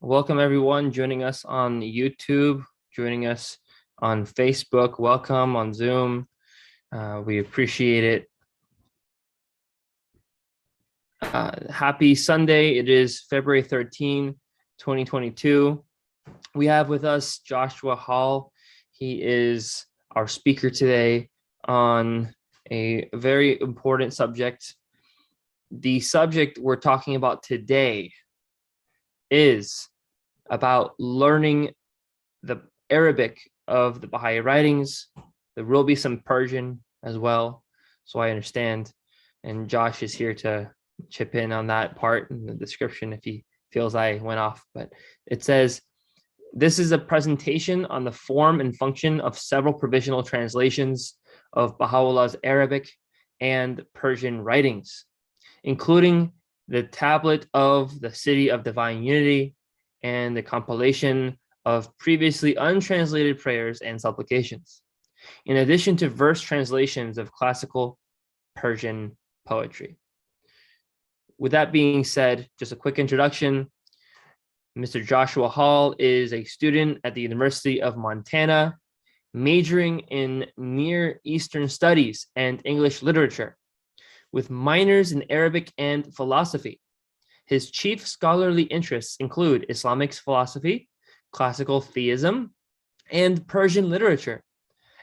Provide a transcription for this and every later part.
Welcome everyone joining us on YouTube, joining us on Facebook. Welcome on Zoom. We appreciate it. Happy Sunday. It is February 13, 2022. We have with us Joshua Hall. He is our speaker today on a very important subject. The subject we're talking about today is about learning the Arabic of the Baha'i writings. There will be some Persian as well, so I understand. And Josh is here to chip in on that part in the description if he feels I went off. But it says, this is a presentation on the form and function of several provisional translations of Baha'u'llah's Arabic and Persian writings, including the tablet of the City of Divine Unity and the compilation of previously untranslated prayers and supplications, in addition to verse translations of classical Persian poetry. With that being said, just a quick introduction. Mr. Joshua Hall is a student at the University of Montana, majoring in Near Eastern Studies and English Literature, with minors in Arabic and philosophy. His chief scholarly interests include Islamic philosophy, classical theism, and Persian literature,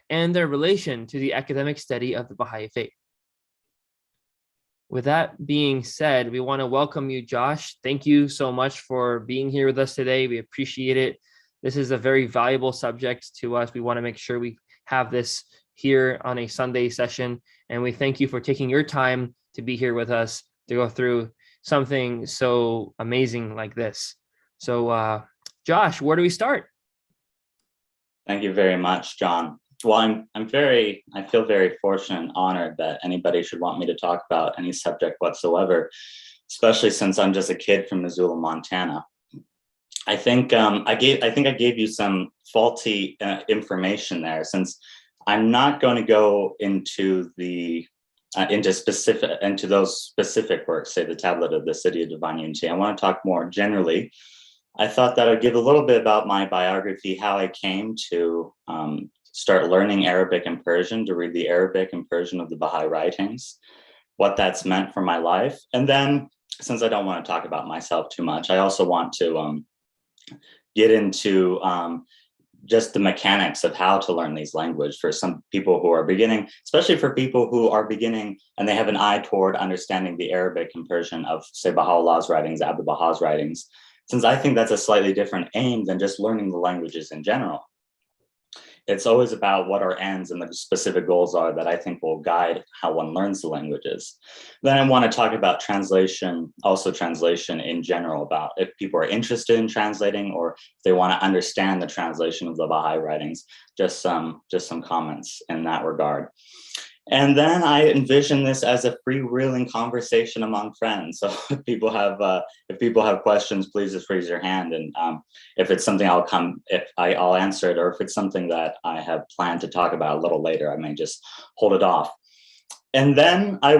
and their relation to the academic study of the Baha'i faith. With that being said, we want to welcome you, Josh. Thank you so much for being here with us today. We appreciate it. This is a very valuable subject to us. We want to make sure we have this here on a Sunday session, and we thank you for taking your time to be here with us to go through something so amazing like this. So Josh, where do we start? Thank you very much, John. Well, I feel very fortunate and honored that anybody should want me to talk about any subject whatsoever, especially since I'm just a kid from Missoula, Montana. I think I gave you some faulty information there, since I'm not going to go into the into those specific works, say the Tablet of the City of Divine Unity. I want to talk more generally. I thought that I'd give a little bit about my biography, how I came to start learning Arabic and Persian, to read the Arabic and Persian of the Baha'i writings, what that's meant for my life. And then, since I don't want to talk about myself too much, I also want to get into just the mechanics of how to learn these languages for some people who are beginning, especially for people who are beginning and they have an eye toward understanding the Arabic and Persian of, say, Baha'u'llah's writings, Abdul Baha's writings, since I think that's a slightly different aim than just learning the languages in general. It's always about what our ends and the specific goals are that I think will guide how one learns the languages. Then I want to talk about translation, also translation in general, about if people are interested in translating or if they want to understand the translation of the Baha'i writings, just some comments in that regard. And then I envision this as a freewheeling conversation among friends. So if people have questions, please just raise your hand. And if it's something I'll answer it, or if it's something that I have planned to talk about a little later, I may just hold it off. And then I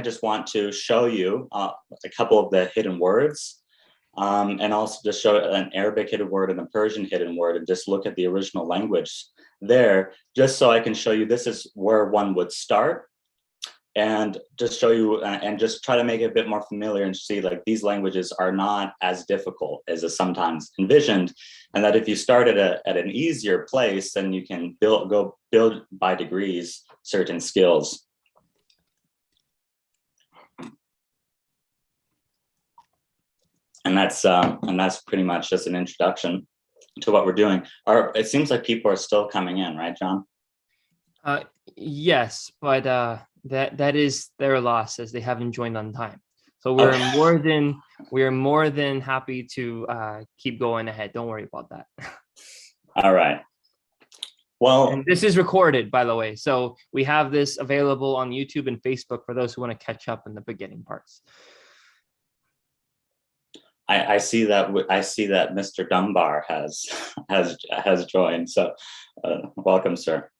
just want to show you a couple of the hidden words. And also just show an Arabic hidden word and a Persian hidden word, and just look at the original language there, just so I can show you this is where one would start, and just show you and just try to make it a bit more familiar and see like these languages are not as difficult as is sometimes envisioned, and that if you start at an easier place, then you can build by degrees certain skills. And that's pretty much just an introduction to what we're doing. It seems like people are still coming in, right, John? Yes, but that is their loss, as they haven't joined on time. So we're more than happy to keep going ahead. Don't worry about that. All right. Well, and this is recorded, by the way, so we have this available on YouTube and Facebook for those who want to catch up in the beginning parts. I see that Mr. Dunbar has joined. So welcome, sir.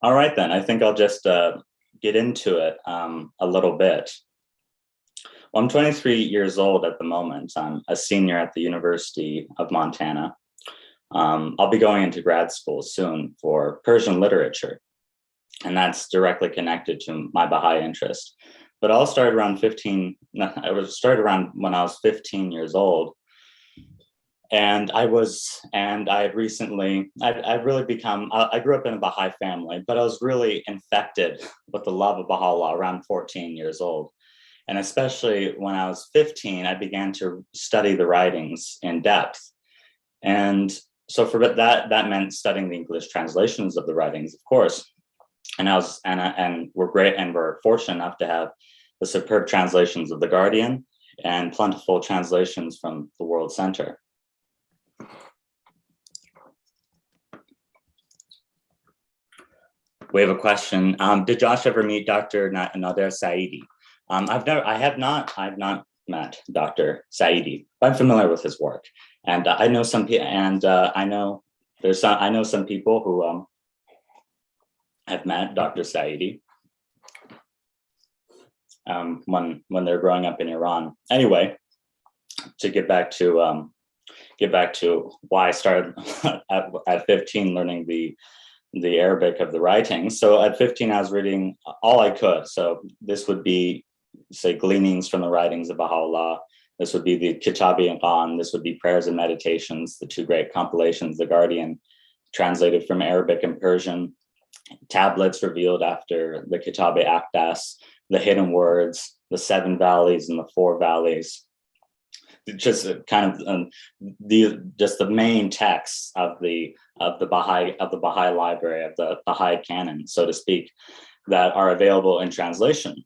All right, then. I think I'll just get into it a little bit. Well, I'm 23 years old at the moment. I'm a senior at the University of Montana. I'll be going into grad school soon for Persian literature, and that's directly connected to my Baha'i interest. But I started around when I was 15 years old. And I grew up in a Baha'i family, but I was really infected with the love of Baha'u'lláh around 14 years old. And especially when I was 15, I began to study the writings in depth. And so for that meant studying the English translations of the writings, of course. And we're fortunate enough to have the superb translations of The Guardian and plentiful translations from the World Center. We have a question. Did Josh ever meet Dr. Nader Saidi? I have not met Dr. Saidi, but I'm familiar with his work, and I know some people, and I know some people who have met Dr. Saidi when they're growing up in Iran. Anyway, to get back to why I started at 15 learning the Arabic of the writings. So at 15, I was reading all I could. So this would be, say, gleanings from the writings of Baha'u'lláh. This would be the Kitab-i-Iqan. This would be Prayers and Meditations, the two great compilations, The Guardian, translated from Arabic and Persian, tablets revealed after the Kitab-i-Aqdas, the Hidden Words, the Seven Valleys and the Four Valleys. Just kind of the main texts of the Baha'i library, of the Baha'i canon, so to speak, that are available in translation.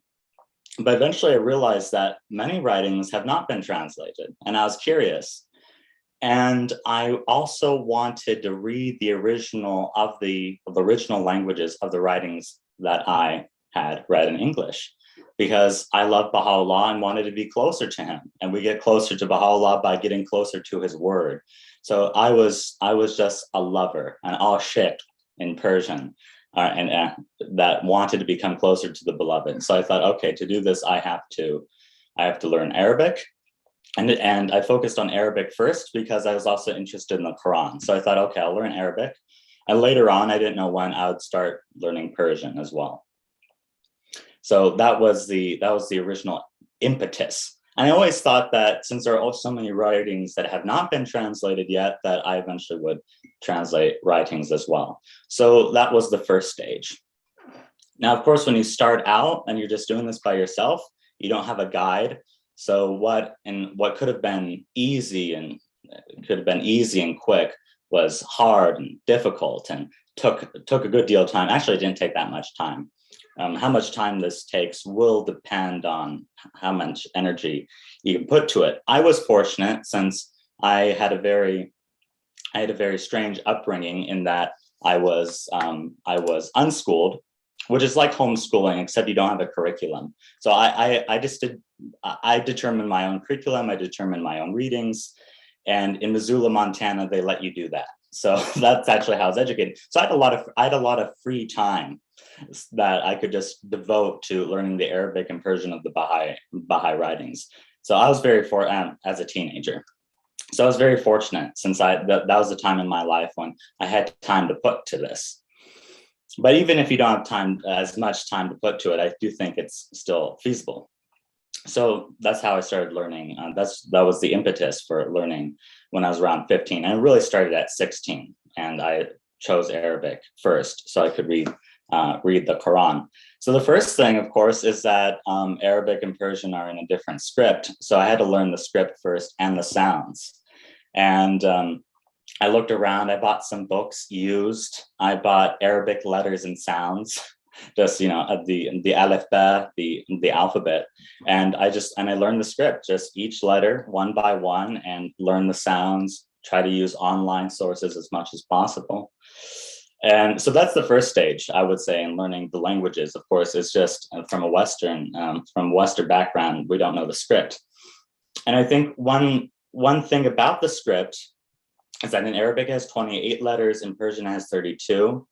But eventually I realized that many writings have not been translated, and I was curious. And I also wanted to read the original languages of the writings that I had read in English, because I love Baha'u'lláh and wanted to be closer to him. And we get closer to Baha'u'lláh by getting closer to his word. So I was just a lover, an ashik in Persian, and that wanted to become closer to the beloved. So I thought, okay, to do this, I have to learn Arabic. And I focused on Arabic first because I was also interested in the Quran. So I thought, okay, I'll learn Arabic. And later on, I didn't know when I would start learning Persian as well. So that was the original impetus. And I always thought that since there are so many writings that have not been translated yet, that I eventually would translate writings as well. So that was the first stage. Now, of course, when you start out and you're just doing this by yourself, you don't have a guide. So what could have been easy and quick was hard and difficult and took a good deal of time. Actually, it didn't take that much time. How much time this takes will depend on how much energy you can put to it. I was fortunate since I had a very strange upbringing in that I was unschooled, which is like homeschooling, except you don't have a curriculum. So I determined my own curriculum. I determined my own readings, and in Missoula, Montana, they let you do that. So that's actually how I was educated. So I had a lot of free time that I could just devote to learning the Arabic and Persian of the Baha'i writings. So I was as a teenager. So I was very fortunate since that was the time in my life when I had time to put to this. But even if you don't have as much time to put to it, I do think it's still feasible. So that's how I started learning. That was the impetus for learning when I was around 15. And it really started at 16. And I chose Arabic first so I could read the Quran. So the first thing, of course, is that Arabic and Persian are in a different script. So I had to learn the script first and the sounds. And I looked around, I bought some books used. I bought Arabic letters and sounds, just, the alif ba, the alphabet. And I learned the script, just each letter one by one, and learn the sounds, try to use online sources as much as possible. And so that's the first stage, I would say, in learning the languages. Of course, it's just from a Western background, we don't know the script. And I think one thing about the script is that in Arabic it has 28 letters, in Persian it has 32.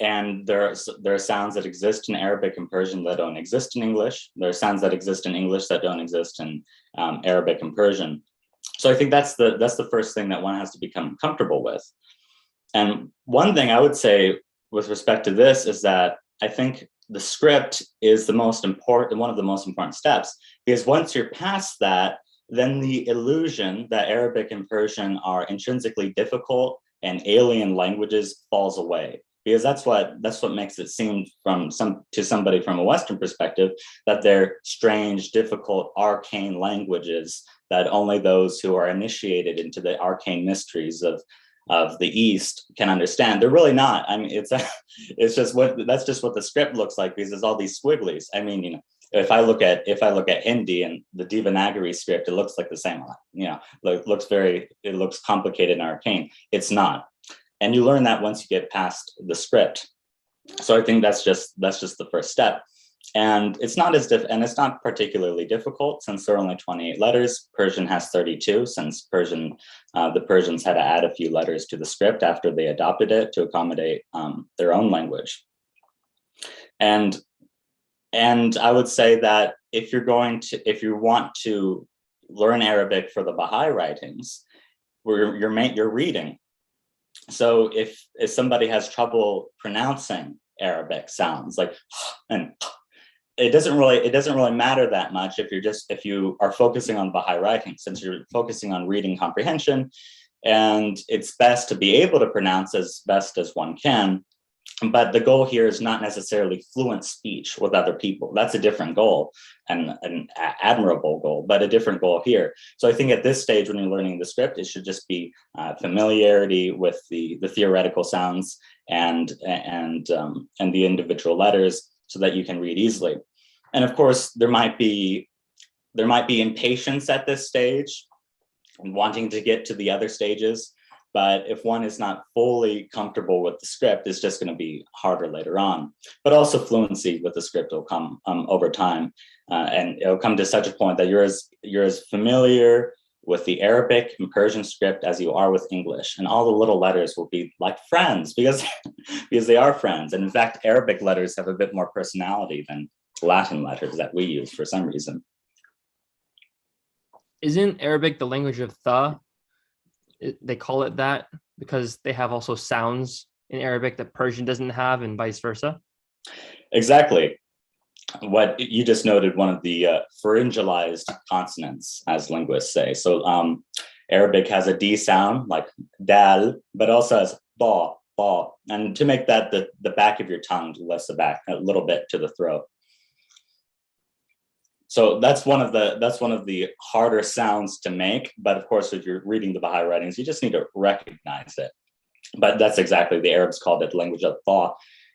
and there are sounds that exist in Arabic and Persian that don't exist in English. There are sounds that exist in English that don't exist in Arabic and Persian. So I think that's the first thing that one has to become comfortable with. And one thing I would say with respect to this is that I think the script is one of the most important steps, because once you're past that, then the illusion that Arabic and Persian are intrinsically difficult and alien languages falls away. Because that's what makes it seem to somebody from a Western perspective that they're strange, difficult, arcane languages that only those who are initiated into the arcane mysteries of the East can understand. They're really not. I mean, that's just what the script looks like, because there's all these squigglies. I mean, you know, if I look at Hindi and the Devanagari script, it looks like the same. You know, it looks complicated and arcane. It's not. And you learn that once you get past the script. So I think that's just the first step. And it's not particularly difficult, since there are only 28 letters. Persian has 32, since the Persians had to add a few letters to the script after they adopted it to accommodate their own language. And I would say that if you want to learn Arabic for the Baha'i writings, you're reading. So if somebody has trouble pronouncing Arabic sounds like and it doesn't really matter that much if you are focusing on Baha'i writing, since you're focusing on reading comprehension, and it's best to be able to pronounce as best as one can. But the goal here is not necessarily fluent speech with other people. That's a different goal, and an admirable goal, but a different goal here. So I think at this stage, when you're learning the script, it should just be familiarity with the theoretical sounds and the individual letters, so that you can read easily. And of course, there might be impatience at this stage and wanting to get to the other stages. But if one is not fully comfortable with the script, it's just going to be harder later on. But also fluency with the script will come over time. And it'll come to such a point that you're as familiar with the Arabic and Persian script as you are with English. And all the little letters will be like friends, because they are friends. And in fact, Arabic letters have a bit more personality than Latin letters that we use for some reason. Isn't Arabic the language of tha? They call it that because they have also sounds in Arabic that Persian doesn't have, and vice versa. Exactly. What you just noted, one of the pharyngalized consonants, as linguists say. So Arabic has a D sound like dal, but also has ba, ba. And to make that the back of your tongue lifts the back a little bit to the throat. So that's one of the harder sounds to make. But of course, if you're reading the Baha'i writings, you just need to recognize it. But that's exactly, the Arabs called it language of tha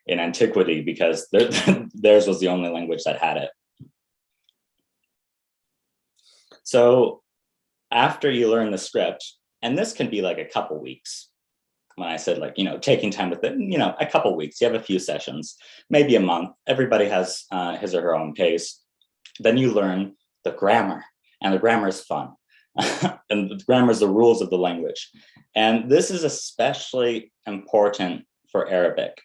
in antiquity, because theirs was the only language that had it. So after you learn the script, and this can be like a couple weeks. When I said, like, you know, taking time with it, you know, a couple weeks, you have a few sessions, maybe a month. Everybody has his or her own pace. Then you learn the grammar, and the grammar is fun. And the grammar is the rules of the language. And this is especially important for Arabic,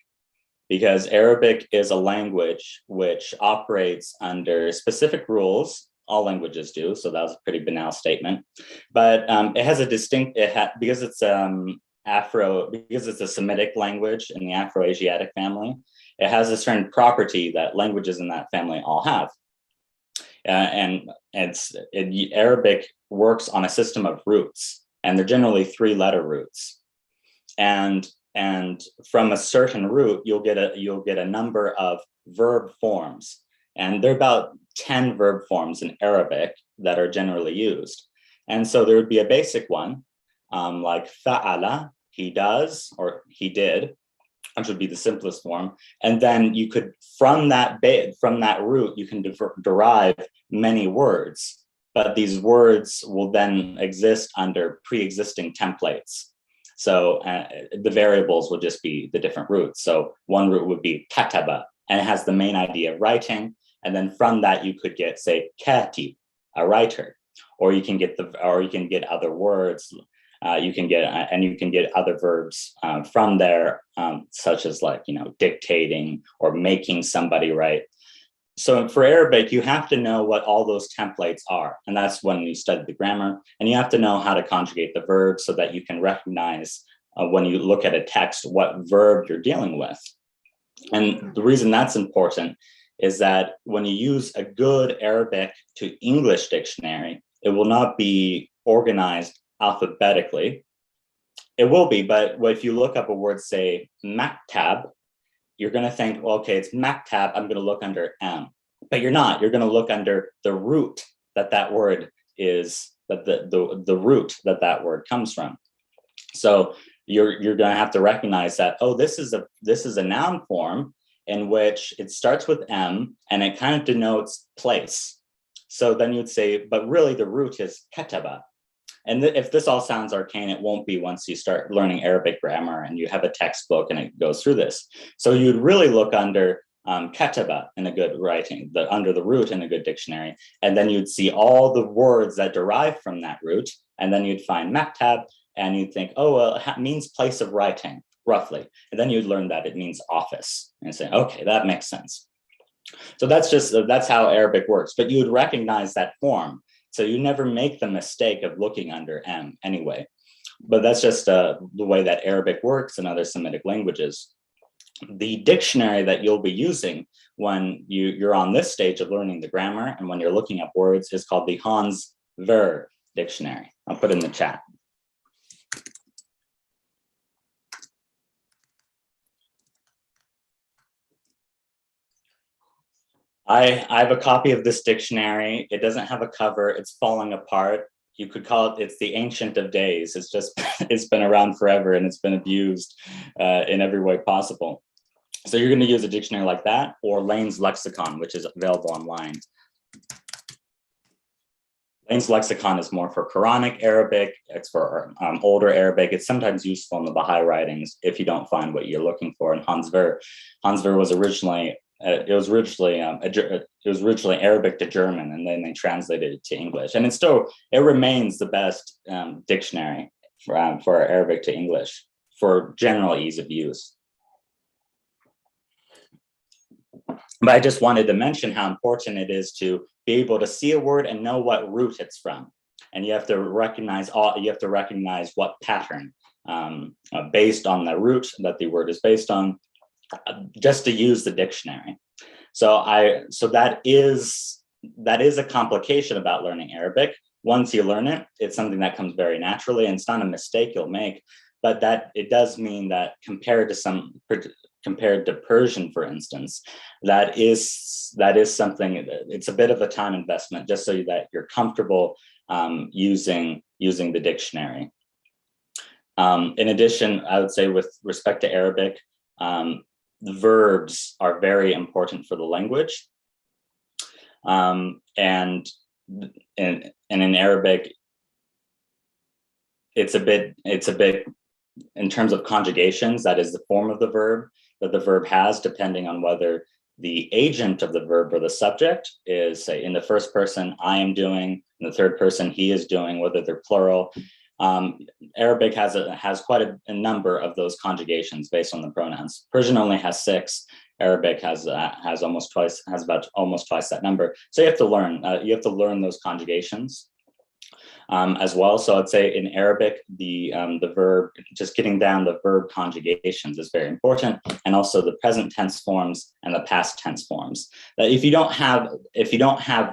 because Arabic is a language which operates under specific rules. All languages do, so that was a pretty banal statement. But it has a distinct, because it's because it's a Semitic language in the Afro-Asiatic family, it has a certain property that languages in that family all have. Arabic works on a system of roots, and they're generally 3-letter roots. And from a certain root, you'll get a number of verb forms, and there are about 10 verb forms in Arabic that are generally used. And so there would be a basic one, like fa'ala, he does, or he did, which would be the simplest form. And then you could, from that root, you can derive many words, but these words will then exist under pre-existing templates. So the variables will just be the different roots. So one root would be kataba, and it has the main idea of writing. And then from that, you could get, say, katib, a writer, or you can get other words You can get other verbs from there, such as like, dictating or making somebody write. So for Arabic, you have to know what all those templates are. And that's when you study the grammar. And you have to know how to conjugate the verbs so that you can recognize when you look at a text, what verb you're dealing with. And the reason that's important is that when you use a good Arabic to English dictionary, it will not be organized alphabetically. It will be, but if you look up a word, say maktab, you're going to think, well, okay, it's maktab, I'm going to look under M. But you're not. You're going to look under the root that word is, that the root that word comes from. So you're going to have to recognize that, oh, this is a noun form in which it starts with M and it kind of denotes place. So then you'd say, but really the root is kataba. And if this all sounds arcane, it won't be once you start learning Arabic grammar and you have a textbook and it goes through this. So you'd really look under kataba in a good writing, under the root in a good dictionary, and then you'd see all the words that derive from that root, and then you'd find maktab, and you'd think, oh, well, it means place of writing, roughly. And then you'd learn that it means office, and say, okay, that makes sense. So that's how Arabic works, but you would recognize that form. So you never make the mistake of looking under M anyway. But that's just the way that Arabic works and other Semitic languages. The dictionary that you'll be using when you're on this stage of learning the grammar and when you're looking up words is called the Hans Ver dictionary. I'll put it in the chat. I have a copy of this dictionary. It doesn't have a cover. It's falling apart. You could call it's the Ancient of Days. It's been around forever and it's been abused in every way possible. So you're going to use a dictionary like that, or Lane's Lexicon, which is available online. Lane's Lexicon is more for Quranic Arabic. It's for older Arabic. It's sometimes useful in the Baha'i writings if you don't find what you're looking for. And Hans Ver was originally Arabic to German, and then they translated it to English. And it remains the best dictionary for Arabic to English for general ease of use. But I just wanted to mention how important it is to be able to see a word and know what root it's from. And you have to recognize what pattern based on the root that the word is based on, just to use the dictionary. So that is a complication about learning Arabic. Once you learn it, it's something that comes very naturally, and it's not a mistake you'll make. But that it does mean that compared to Persian, for instance, that is something. It's a bit of a time investment, just so that you're comfortable using the dictionary. In addition, I would say with respect to Arabic, the verbs are very important for the language, and in Arabic, it's a bit in terms of conjugations. That is the form of the verb that the verb has, depending on whether the agent of the verb or the subject is, say, in the first person, I am doing, in the third person, he is doing, whether they're plural. Arabic has quite a number of those conjugations based on the pronouns. Persian only has 6. Arabic has about almost twice that number. So you have to learn those conjugations as well. So I'd say in Arabic, the verb, just getting down the verb conjugations is very important, and also the present tense forms and the past tense forms. If you don't have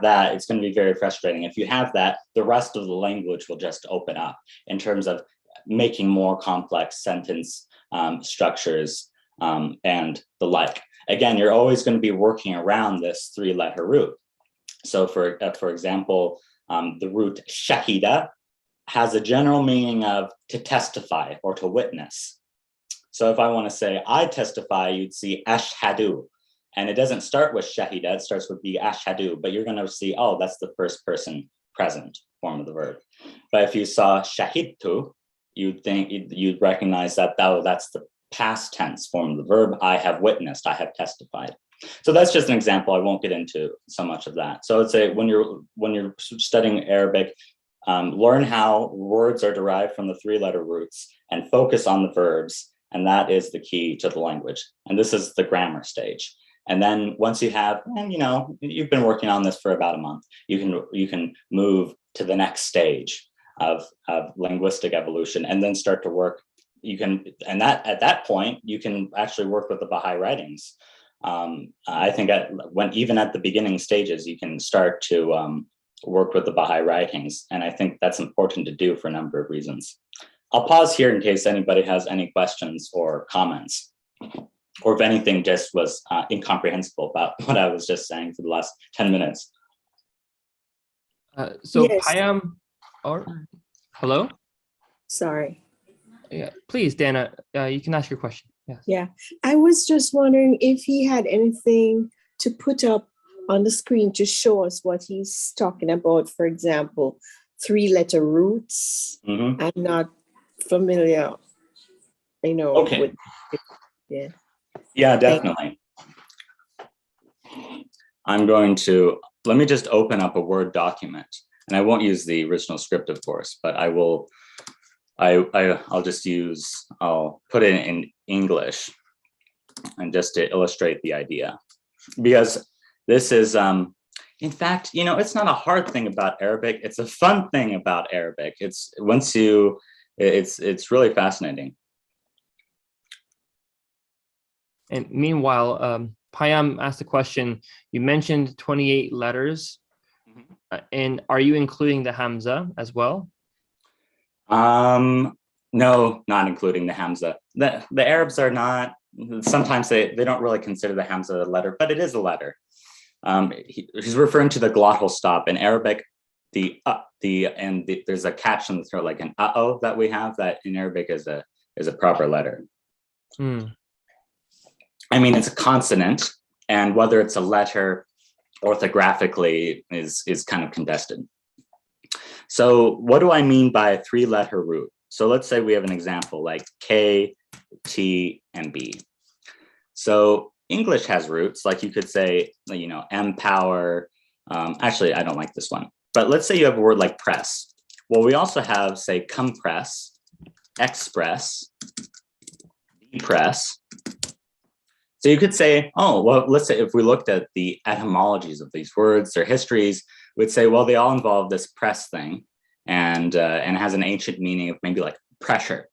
that, it's going to be very frustrating. If you have that, the rest of the language will just open up in terms of making more complex sentence structures and the like. Again, you're always going to be working around this 3-letter root. So for example, the root shahida has a general meaning of to testify or to witness. So if I want to say I testify, you'd see ashhadu, and it doesn't start with shahida, it starts with the ashhadu, but you're going to see, oh, that's the first person present form of the verb. But if you saw shahidtu, you'd recognize that, oh, that's the past tense form of the verb. I have witnessed, I have testified. So that's just an example. I won't get into so much of that. So I'd say when you're studying Arabic, learn how words are derived from the 3-letter roots and focus on the verbs. And that is the key to the language. And this is the grammar stage. And then once you have, and you've been working on this for about a month, you can move to the next stage of linguistic evolution and then start to work. At that point, you can actually work with the Baha'i writings. I think even at the beginning stages, you can start to work with the Baha'i writings. And I think that's important to do for a number of reasons. I'll pause here in case anybody has any questions or comments, or if anything just was incomprehensible about what I was just saying for the last 10 minutes. Yes. Payam, hello? Sorry. Yeah, please, Dana, you can ask your question. Yes. Yeah, I was just wondering if he had anything to put up on the screen to show us what he's talking about. For example, 3-letter roots. Mm-hmm. I'm not familiar, Okay. with yeah. Yeah, definitely. Let me just open up a Word document, and I won't use the original script, of course, but I'll put it in English, and just to illustrate the idea, because this is, in fact, it's not a hard thing about Arabic. It's a fun thing about Arabic. It's really fascinating. And meanwhile, Payam asked a question. You mentioned 28 letters, and are you including the Hamza as well? No, not including the Hamza. The Arabs are not. Sometimes they don't really consider the Hamza a letter, but it is a letter. He's referring to the glottal stop in Arabic. There's a catch in the throat, like an uh-oh that we have, that in Arabic is a proper letter. I mean, it's a consonant, and whether it's a letter orthographically is kind of contested. So what do I mean by a 3-letter root? So let's say we have an example like K, T, and B. So English has roots, like you could say, empower. Actually, I don't like this one. But let's say you have a word like press. Well, we also have, say, compress, express, depress. So you could say, oh, well, let's say if we looked at the etymologies of these words, their histories, we'd say, well, they all involve this press thing, and it has an ancient meaning of maybe like pressure.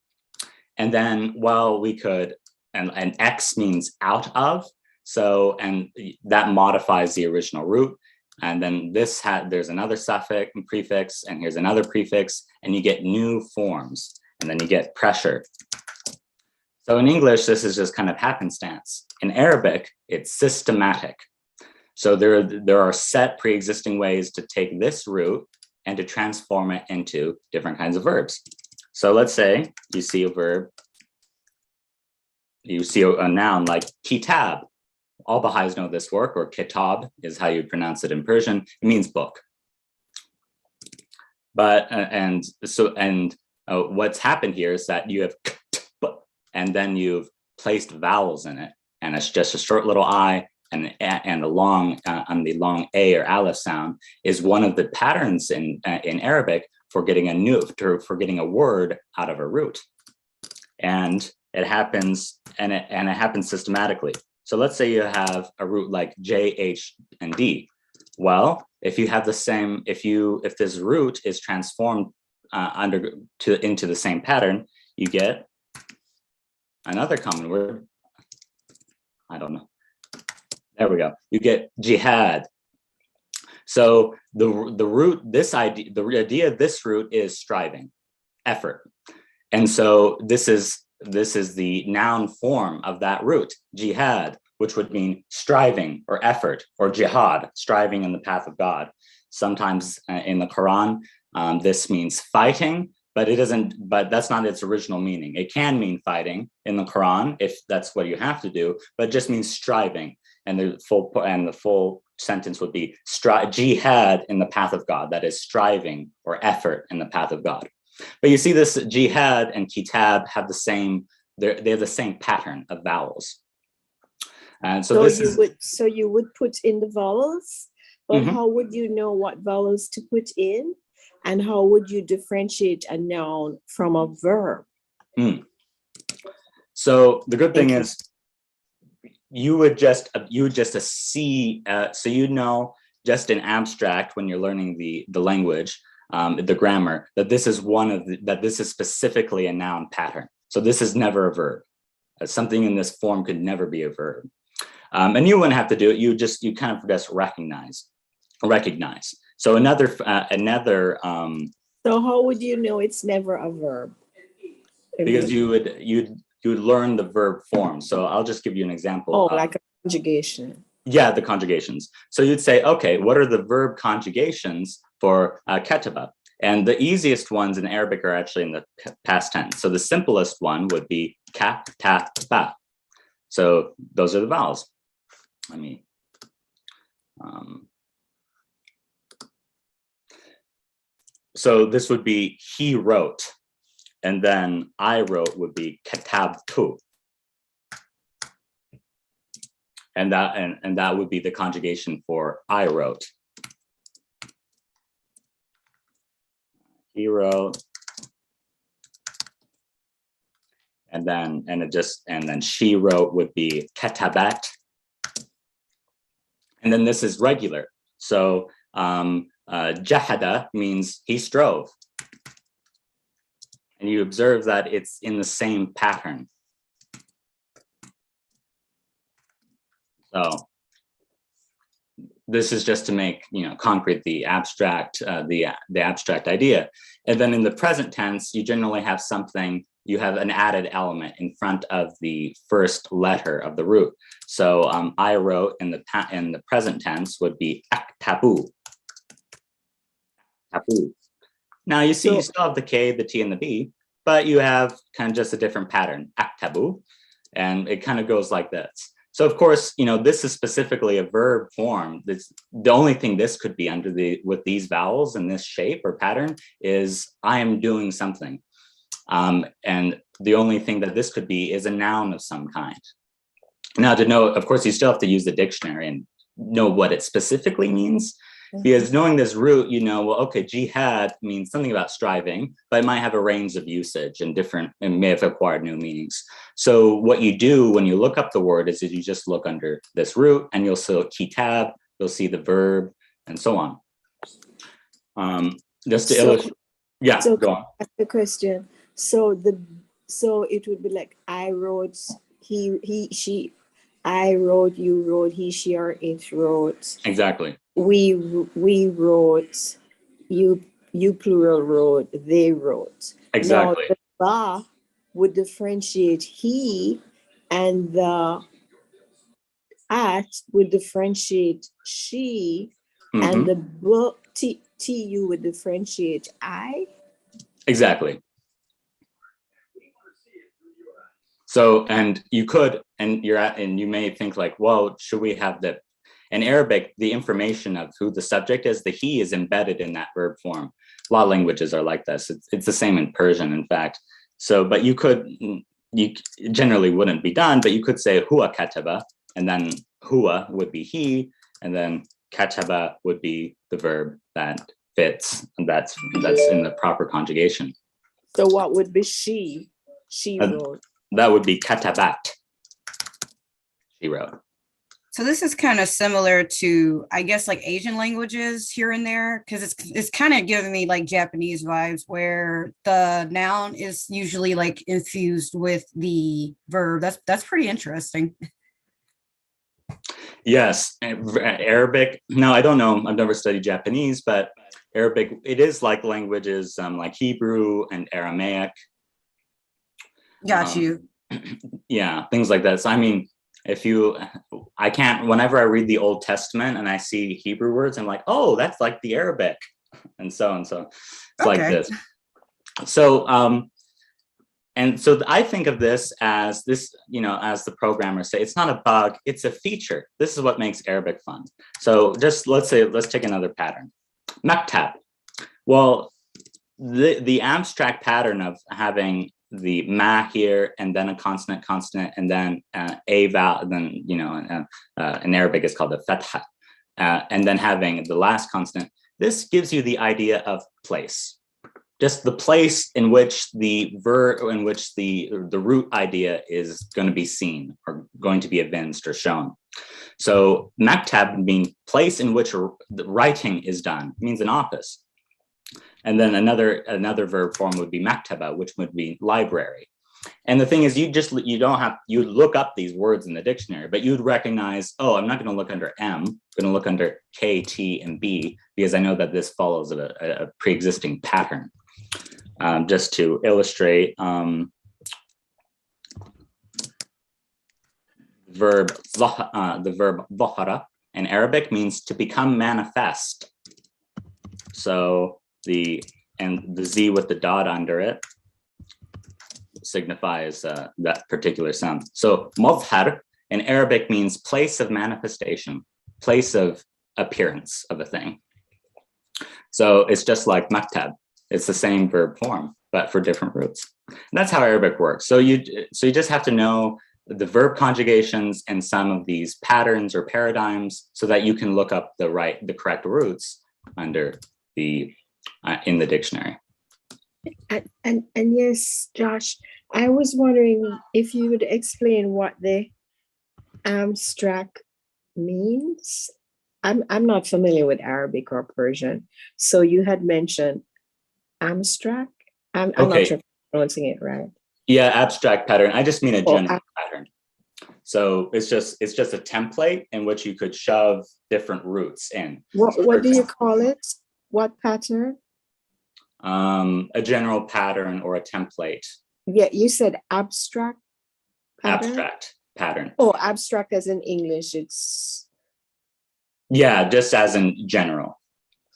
And then, well, we could, and X means out of, so, and that modifies the original root. And then there's another suffix and prefix, and here's another prefix, and you get new forms, and then you get pressure. So in English, this is just kind of happenstance. In Arabic, it's systematic. So there are set pre-existing ways to take this root and to transform it into different kinds of verbs. So let's say you see a verb, you see a noun like kitab. All Baha'is know this work, or kitab is how you pronounce it in Persian. It means book. But what's happened here is that you have and then you've placed vowels in it, and it's just a short little I, and the long the long A or aleph sound is one of the patterns in Arabic for getting a word out of a root, and it happens systematically. So let's say you have a root like J, H, and D. Well, if you have the same, if this root is transformed into the same pattern, you get another common word. I don't know. There we go. You get jihad. So the idea of this root is striving, effort. And so this is the noun form of that root, jihad, which would mean striving or effort, or jihad, striving in the path of God. Sometimes in the Quran, this means fighting, but it doesn't. But that's not its original meaning. It can mean fighting in the Quran if that's what you have to do, but it just means striving. And the full sentence would be jihad in the path of God. That is striving or effort in the path of God. But you see, this jihad and kitab have the same. They have the same pattern of vowels. And so you would put in the vowels, but how would you know what vowels to put in? And how would you differentiate a noun from a verb? So the good thing is you would just see, so you know just in abstract when you're learning the language, the grammar, that this is that this is specifically a noun pattern. So this is never a verb. Something in this form could never be a verb. And you wouldn't have to do it. You kind of just recognize. So another. So how would you know it's never a verb? Because you would learn the verb form. So I'll just give you an example. Oh, like a conjugation. Yeah, the conjugations. So you'd say, okay, what are the verb conjugations for kataba? And the easiest ones in Arabic are actually in the past tense. So the simplest one would be kataba. So those are the vowels. Let me. So this would be he wrote, and then I wrote would be katabtu. And that would be the conjugation for I wrote. He wrote, and then she wrote would be katabat. And then this is regular. So jahada means he strove. And you observe that it's in the same pattern. So this is just to make concrete the abstract idea. And then in the present tense, you generally have you have an added element in front of the first letter of the root. So I wrote in the present tense would be aktabu. Now you see, you still have the K, the T, and the B, but you have kind of just a different pattern, aktabu, and it kind of goes like this. So of course, this is specifically a verb form. The only thing this could be with these vowels and this shape or pattern is I am doing something. And the only thing that this could be is a noun of some kind. Now to know, of course, you still have to use the dictionary and know what it specifically means. Because knowing this root, well, okay, jihad means something about striving, but it might have a range of usage and may have acquired new meanings. So what you do when you look up the word is you just look under this root and you'll see kitab, you'll see the verb, and so on. Just to illustrate. Yeah, go on. That's the question. So it would be like I wrote, he, she, I wrote, you wrote, he, she, or it wrote. Exactly. We wrote, you plural wrote, they wrote. Exactly. Now the ba would differentiate he, and the at would differentiate she, and the tu would differentiate I. Exactly. So, and you may think like, well, should we have in Arabic, the information of who the subject is, the he is embedded in that verb form. A lot of languages are like this. It's the same in Persian, in fact. So, but you generally wouldn't be done, but you could say huwa kataba, and then huwa would be he, and then kataba would be the verb that fits, and that's in the proper conjugation. So what would be she? She wrote. That would be katabat. She wrote. So this is kind of similar to, I guess, like Asian languages here and there, because it's kind of giving me like Japanese vibes, where the noun is usually like infused with the verb. That's pretty interesting. Yes, Arabic. No, I don't know. I've never studied Japanese, but Arabic, it is like languages like Hebrew and Aramaic. Got you. Yeah, things like that. So I mean, whenever I read the Old Testament and I see Hebrew words, I'm like, oh, that's like the Arabic, and so. It's like this. So, and so I think of this, as the programmers say, it's not a bug, it's a feature. This is what makes Arabic fun. So just let's take another pattern. Maktab. Well, the abstract pattern of having the ma here and then a consonant, and then a vowel, then in Arabic it's called a fatha, and then having the last consonant. This gives you the idea of place, just the place in which the verb, in which the root idea is going to be seen or going to be evinced or shown. So maktab means place in which the writing is done, it means an office. And then another verb form would be maktaba, which would be library. And the thing is, you look up these words in the dictionary, but you'd recognize, oh, I'm not going to look under M, I'm going to look under K, T, and B, because I know that this follows a pre-existing pattern. Just to illustrate, the verb dhahara in Arabic means to become manifest. So the Z with the dot under it signifies that particular sound. So muzhar in Arabic means place of manifestation, place of appearance of a thing. So it's just like maktab. It's the same verb form, but for different roots. And that's how Arabic works. So you just have to know the verb conjugations and some of these patterns or paradigms so that you can look up the correct roots under in the dictionary. And yes, Josh, I was wondering if you would explain what the abstract means. I'm not familiar with Arabic or Persian, so you had mentioned abstract. I'm not sure if I'm pronouncing it right. Yeah, abstract pattern. I just mean a general pattern. So it's just a template in which you could shove different roots in. What do you call it? What pattern? A general pattern or a template. Yeah, you said abstract pattern? Abstract pattern. Oh, abstract as in English, it's... Yeah, just as in general.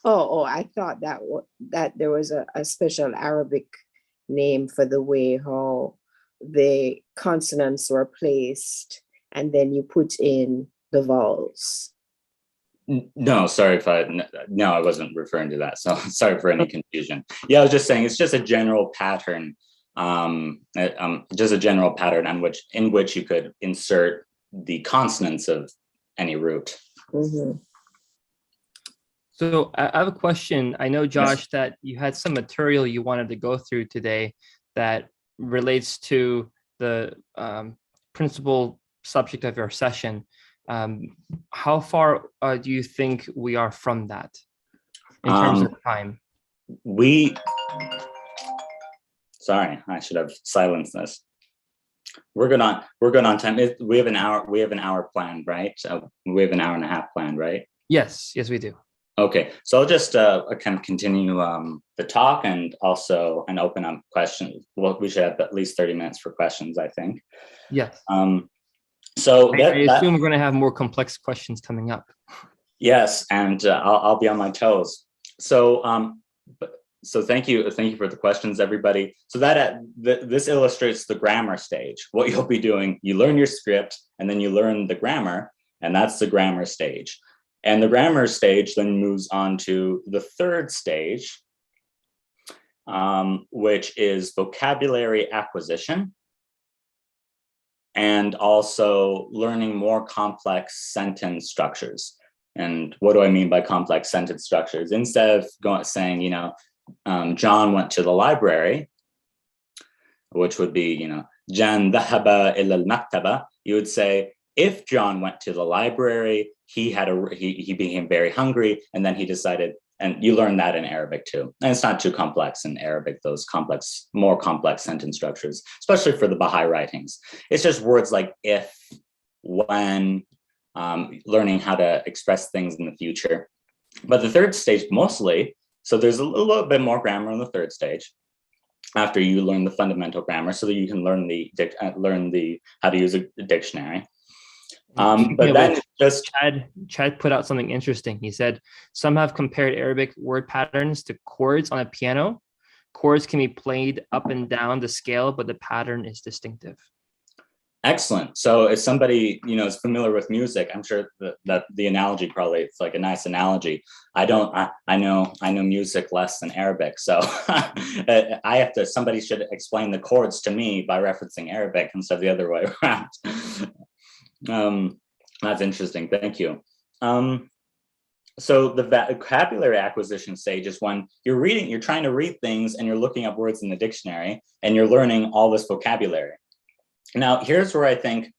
Oh, I thought that there was a special Arabic name for the way how the consonants were placed and then you put in the vowels. No, sorry I wasn't referring to that. So sorry for any confusion. Yeah, I was just saying it's just a general pattern, just a general pattern in which you could insert the consonants of any root. Mm-hmm. So I have a question. I know, Josh, that you had some material you wanted to go through today that relates to the principal subject of your session. How far do you think we are from that in terms of time? Sorry, I should have silenced this. We're good on time. We have an hour planned, right? We have an hour and a half planned, right? Yes, we do. Okay, so I'll just kind of continue the talk and open up questions. Well, we should have at least 30 minutes for questions, I think. Yes. So I assume we're going to have more complex questions coming up. Yes, and I'll be on my toes. So thank you for the questions, everybody. So that this illustrates the grammar stage. What you'll be doing, you learn your script, and then you learn the grammar, and that's the grammar stage. And the grammar stage then moves on to the third stage, which is vocabulary acquisition, and also learning more complex sentence structures. And what do I mean by complex sentence structures? Instead of saying, John went to the library, which would be, Jan dhahaba ila al-maktaba, you would say, if John went to the library, he became very hungry, and then he decided, and you learn that in Arabic too. And it's not too complex in Arabic, those more complex sentence structures, especially for the Baha'i writings. It's just words like if, when, learning how to express things in the future. But the third stage mostly, so there's a little bit more grammar in the third stage after you learn the fundamental grammar, so that you can learn how to use a dictionary. But then just Chad put out something interesting. He said some have compared Arabic word patterns to chords on a piano. Chords can be played up and down the scale, but the pattern is distinctive. Excellent. So if somebody is familiar with music, I'm sure that the analogy probably, it's like a nice analogy. I know music less than Arabic, so somebody should explain the chords to me by referencing Arabic instead of the other way around. That's interesting. Thank you. So the vocabulary acquisition stage is when you're trying to read things and you're looking up words in the dictionary and you're learning all this vocabulary. Now, here's where I think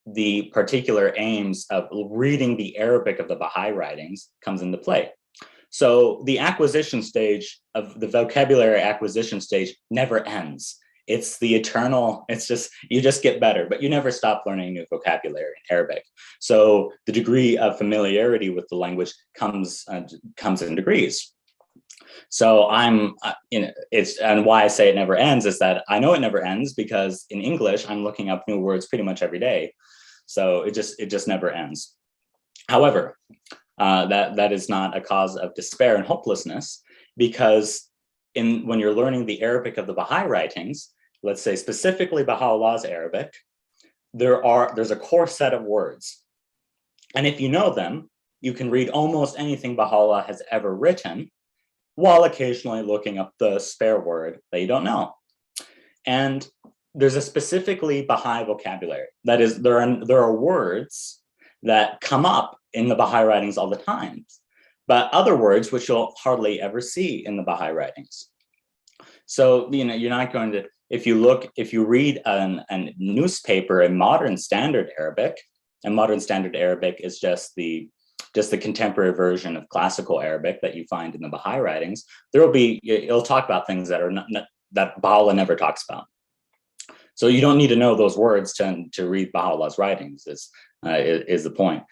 the particular aims of reading the Arabic of the Baha'i writings comes into play. So the acquisition stage of the vocabulary acquisition stage never ends. It's the eternal, you just get better, but you never stop learning new vocabulary in Arabic. So the degree of familiarity with the language comes in degrees. So and why I say it never ends is that I know it never ends because in English, I'm looking up new words pretty much every day. So it just never ends. However, that is not a cause of despair and hopelessness, because when you're learning the Arabic of the Baha'i writings, let's say specifically Baha'u'llah's Arabic, there's a core set of words. And if you know them, you can read almost anything Baha'u'llah has ever written, while occasionally looking up the spare word that you don't know. And there's a specifically Baha'i vocabulary. That is, there are words that come up in the Baha'i writings all the time, but other words which you'll hardly ever see in the Baha'i writings. So, you're not going to, if you read a newspaper in modern standard Arabic, and modern standard Arabic is just the contemporary version of classical Arabic that you find in the Baha'i writings, it'll talk about things that Baha'u'llah never talks about. So you don't need to know those words to read Baha'u'llah's writings, is the point.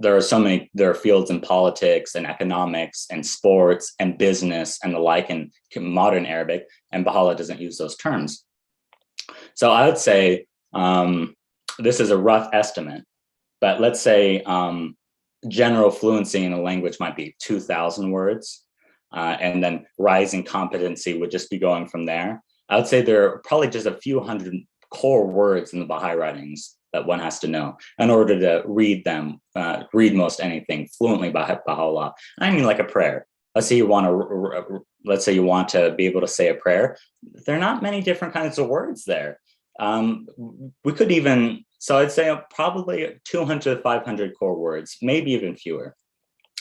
There are fields in politics and economics and sports and business and the like in modern Arabic, and Baha'u'llah doesn't use those terms. So I would say this is a rough estimate, but let's say general fluency in a language might be 2,000 words, and then rising competency would just be going from there. I would say there are probably just a few hundred core words in the Baha'i writings that one has to know in order to read most anything fluently by Baha'u'llah. I mean, like a prayer. Let's say you want to be able to say a prayer. There are not many different kinds of words there. We could even, so I'd say probably 200 to 500 core words, maybe even fewer.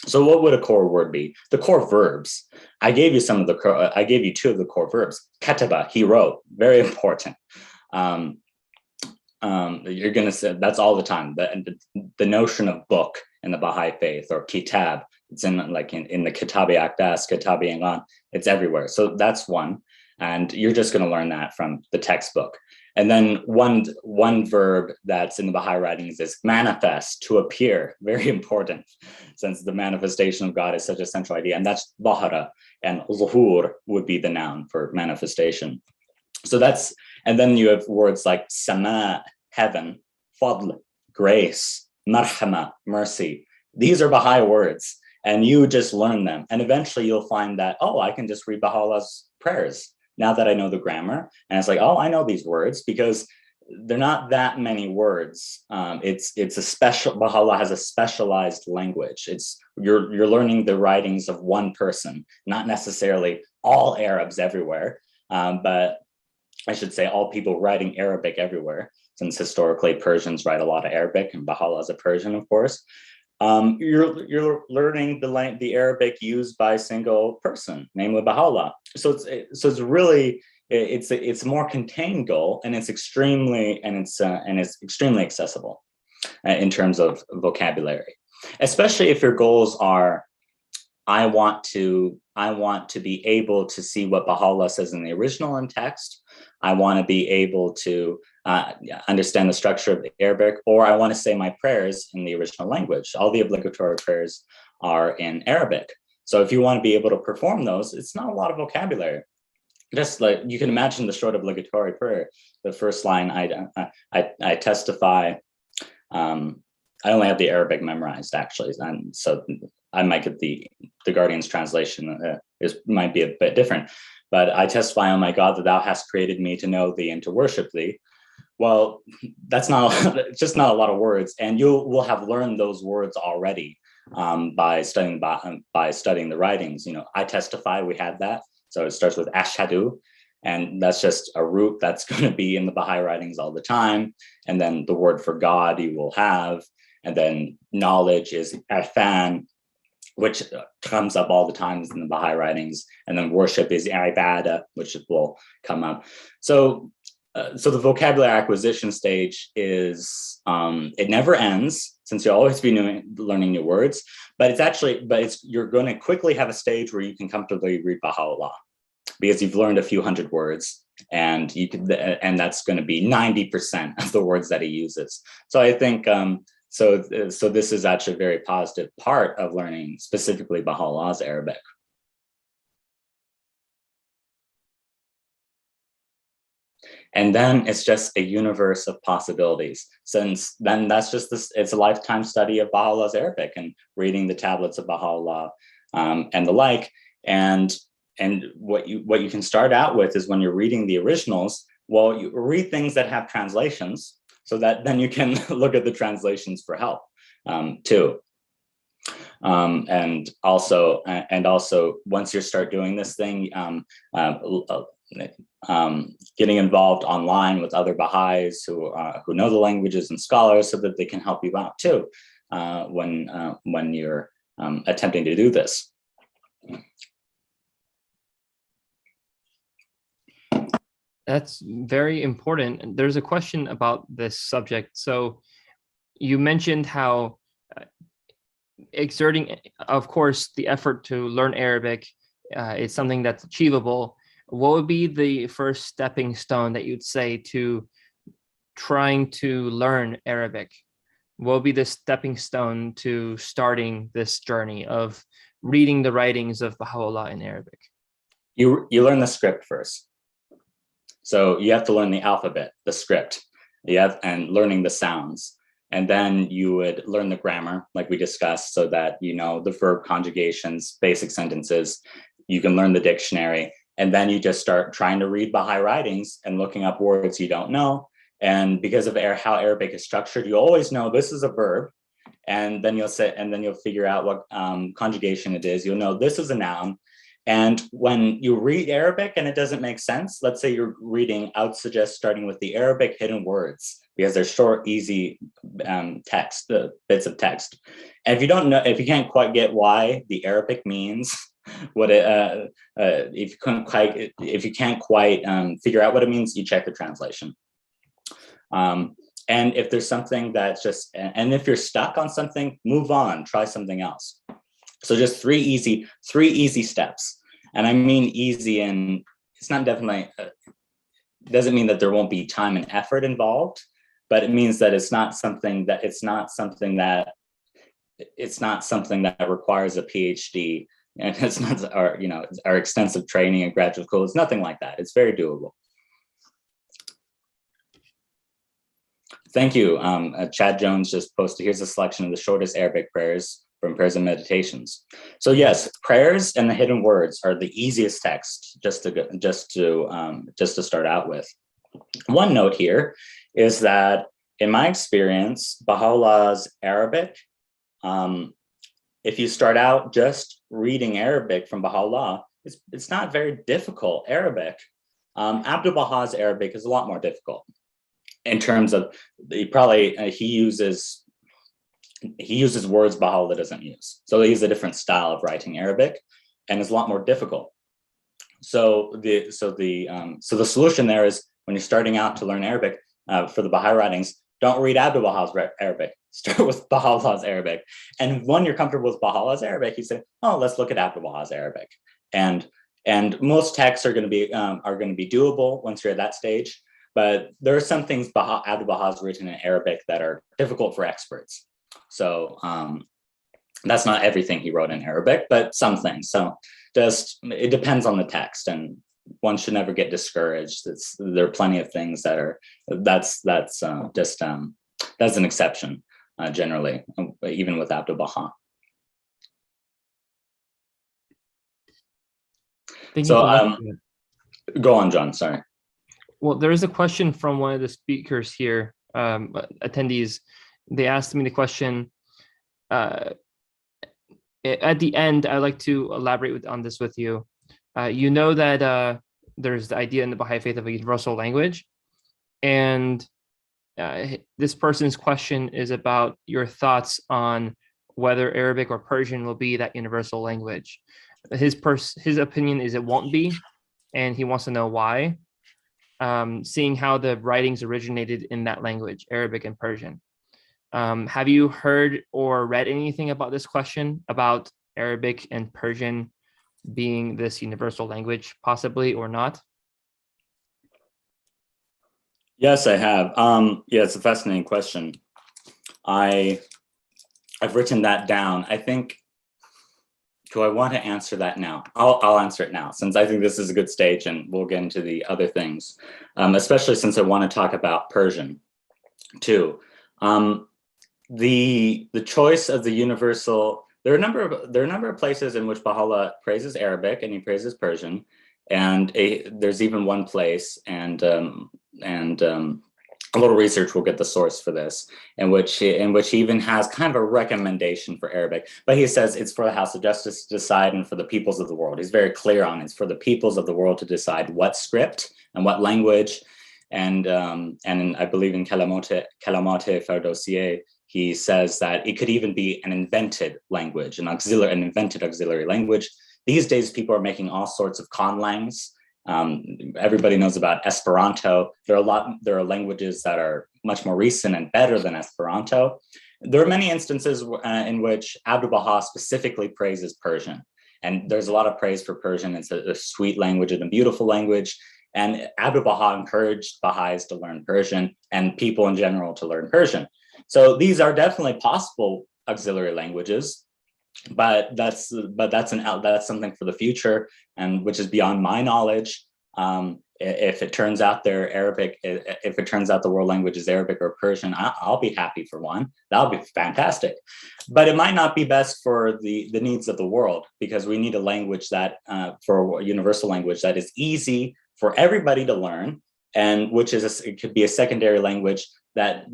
So what would a core word be? The core verbs. I gave you two of the core verbs. Kataba, he wrote, very important. You're going to say that's all the time. The notion of book in the Baha'i faith, or kitab, it's in the Kitabi Aqdas, Kitabi Ingan, it's everywhere. So that's one. And you're just going to learn that from the textbook. And then one verb that's in the Baha'i writings is manifest, to appear, very important, since the manifestation of God is such a central idea. And that's Bahara, and zuhur would be the noun for manifestation. So and then you have words like sama, heaven, fadl, grace, marhama, mercy. These are Baha'i words, and you just learn them. And eventually you'll find that, I can just read Baha'u'llah's prayers now that I know the grammar. And it's like, I know these words, because they're not that many words. Baha'u'llah has a specialized language. You're learning the writings of one person, not necessarily all Arabs everywhere, but I should say all people writing Arabic everywhere, since historically Persians write a lot of Arabic, and Baha'u'llah is a Persian, of course. You're learning the Arabic used by a single person, namely Baha'u'llah. So it's really it's a more contained goal, and it's extremely accessible in terms of vocabulary, especially if your goals are, I want to be able to see what Baha'u'llah says in the original in text. I want to be able to understand the structure of the Arabic, or I want to say my prayers in the original language. All the obligatory prayers are in Arabic. So if you want to be able to perform those, it's not a lot of vocabulary. Just like you can imagine the short obligatory prayer. The first line, I testify. I only have the Arabic memorized, actually, and so I might get the Guardian's translation might be a bit different. But I testify, oh my God, that thou hast created me to know thee and to worship thee. Well, that's just not a lot of words, and will have learned those words already by studying the writings. I testify, we had that, so it starts with ashhadu, and that's just a root that's going to be in the Baha'i writings all the time. And then the word for God you will have, and then knowledge is arfan, which comes up all the times in the Baha'i writings, and then worship is ibadah, which will come up. So the vocabulary acquisition stage is, it never ends, since you'll always be learning new words, but you're going to quickly have a stage where you can comfortably read Bahá'u'lláh, because you've learned a few hundred words, and that's going to be 90% of the words that he uses. So I think, so this is actually a very positive part of learning specifically Baha'u'llah's Arabic. And then it's just a universe of possibilities. Since then, that's just this, it's a lifetime study of Baha'u'llah's Arabic and reading the tablets of Baha'u'lláh and the like. And what you can start out with is, when you're reading the originals, well, you read things that have translations, so that then you can look at the translations for help too. And also once you start doing this thing, getting involved online with other Baha'is who know the languages and scholars, so that they can help you out too when you're attempting to do this. That's very important. There's a question about this subject. So you mentioned how exerting, of course, the effort to learn Arabic is something that's achievable. What would be the first stepping stone that you'd say to trying to learn Arabic? What would be the stepping stone to starting this journey of reading the writings of Baha'u'lláh in Arabic? You learn the script first. So you have to learn the alphabet, the script, and learning the sounds. And then you would learn the grammar, like we discussed, so that you know the verb conjugations, basic sentences. You can learn the dictionary. And then you just start trying to read Baha'i writings and looking up words you don't know. And because of how Arabic is structured, you always know this is a verb. And then you'll figure out what conjugation it is. You'll know this is a noun. And when you read Arabic and it doesn't make sense, let's say you're reading, I would suggest starting with the Arabic hidden words, because they're short, easy text, bits of text. And if you can't quite get why the Arabic means what it, if you can't quite figure out what it means, you check the translation. And if there's something that's and if you're stuck on something, move on, try something else. So just three easy steps. And I mean easy, and it's not definitely, doesn't mean that there won't be time and effort involved, but it means that it's not something that requires a PhD, and it's not our extensive training and graduate school. It's nothing like that. It's very doable. Thank you. Chad Jones just posted, here's a selection of the shortest Arabic prayers from prayers and meditations. So yes, prayers and the hidden words are the easiest text just to start out with. One note here is that in my experience, Baha'u'llah's Arabic, if you start out just reading Arabic from Baha'u'lláh, it's not very difficult Arabic. Abdul Baha's Arabic is a lot more difficult in terms of he uses words Baha'u'lláh doesn't use. So he uses a different style of writing Arabic, and it's a lot more difficult. So the solution there is, when you're starting out to learn Arabic for the Baha'i writings, don't read Abdul Baha's Arabic. Start with Baha'u'llah's Arabic. And when you're comfortable with Baha'u'llah's Arabic, you say, oh, let's look at Abdul Baha's Arabic. And most texts are going to be doable once you're at that stage. But there are some things Abdul Baha's written in Arabic that are difficult for experts. So that's not everything he wrote in Arabic, but some things. So it depends on the text, and one should never get discouraged. There are plenty of things that's an exception generally, even with Abdul Baha. So go on, John. Sorry. Well, there is a question from one of the speakers here, attendees. They asked me the question. At the end, I'd like to elaborate on this with you. You know that there's the idea in the Baha'i faith of a universal language, and this person's question is about your thoughts on whether Arabic or Persian will be that universal language. His opinion is it won't be, and he wants to know why, seeing how the writings originated in that language, Arabic and Persian. Have you heard or read anything about this question about Arabic and Persian being this universal language, possibly or not? Yes, I have. Yeah, it's a fascinating question. I've written that down. I think, do I want to answer that now? I'll answer it now, since I think this is a good stage, and we'll get into the other things, especially since I want to talk about Persian too. The choice of the universal, there are a number of places in which Baha'u'lláh praises Arabic and he praises Persian, and there's even one place, and a little research will get the source for this, in which he even has kind of a recommendation for Arabic, but he says it's for the House of Justice to decide and for the peoples of the world. He's very clear on it's for the peoples of the world to decide what script and what language, and I believe in Kalamate Ferdowsiye, he says that it could even be an invented language, an invented auxiliary language. These days, people are making all sorts of conlangs. Everybody knows about Esperanto. There are languages that are much more recent and better than Esperanto. There are many instances in which Abdu'l-Baha specifically praises Persian. And there's a lot of praise for Persian. It's a sweet language and a beautiful language. And Abdu'l-Baha encouraged Baha'is to learn Persian and people in general to learn Persian. So these are definitely possible auxiliary languages, but that's something for the future, and which is beyond my knowledge. If it turns out if it turns out the world language is Arabic or Persian, I'll be happy for one. That'll be fantastic. But it might not be best for the needs of the world, because we need a language that, for a universal language that is easy for everybody to learn, and it could be a secondary language that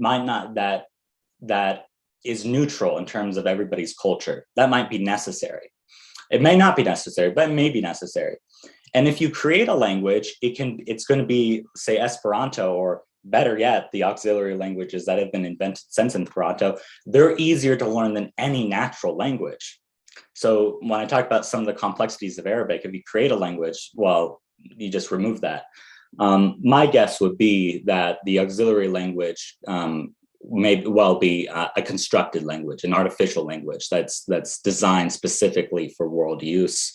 that is neutral in terms of everybody's culture. That might be necessary. It may not be necessary, but it may be necessary. And if you create a language, it's going to be, say, Esperanto, or better yet, the auxiliary languages that have been invented since Esperanto. They're easier to learn than any natural language. So when I talk about some of the complexities of Arabic, if you create a language, well, you just remove that. My guess would be that the auxiliary language may well be a constructed language, an artificial language that's designed specifically for world use.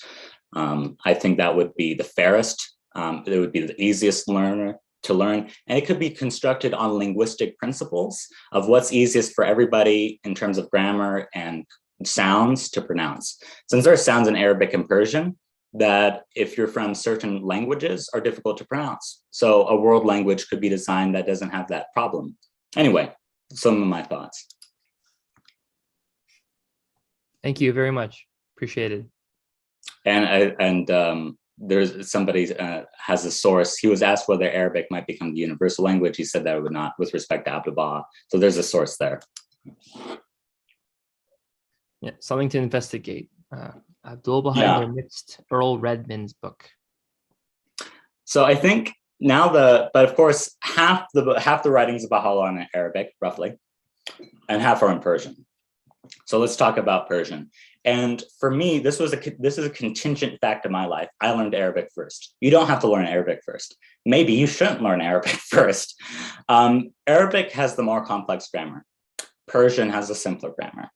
I think that would be the fairest. It would be the easiest to learn, and it could be constructed on linguistic principles of what's easiest for everybody in terms of grammar and sounds to pronounce. Since there are sounds in Arabic and Persian that, if you're from certain languages, are difficult to pronounce. So a world language could be designed that doesn't have that problem. Anyway, some of my thoughts. Thank you very much. Appreciate it. And there's somebody has a source. He was asked whether Arabic might become the universal language. He said that it would not, with respect to Abdu'l-Baha. So there's a source there. Yeah, something to investigate. Abdu'l-Baha in their midst, Earl Redman's book. So I think now but of course, half the writings of Baha'u'lláh are in Arabic, roughly, and half are in Persian. So let's talk about Persian. And for me, this is a contingent fact of my life. I learned Arabic first. You don't have to learn Arabic first. Maybe you shouldn't learn Arabic first. Arabic has the more complex grammar. Persian has a simpler grammar.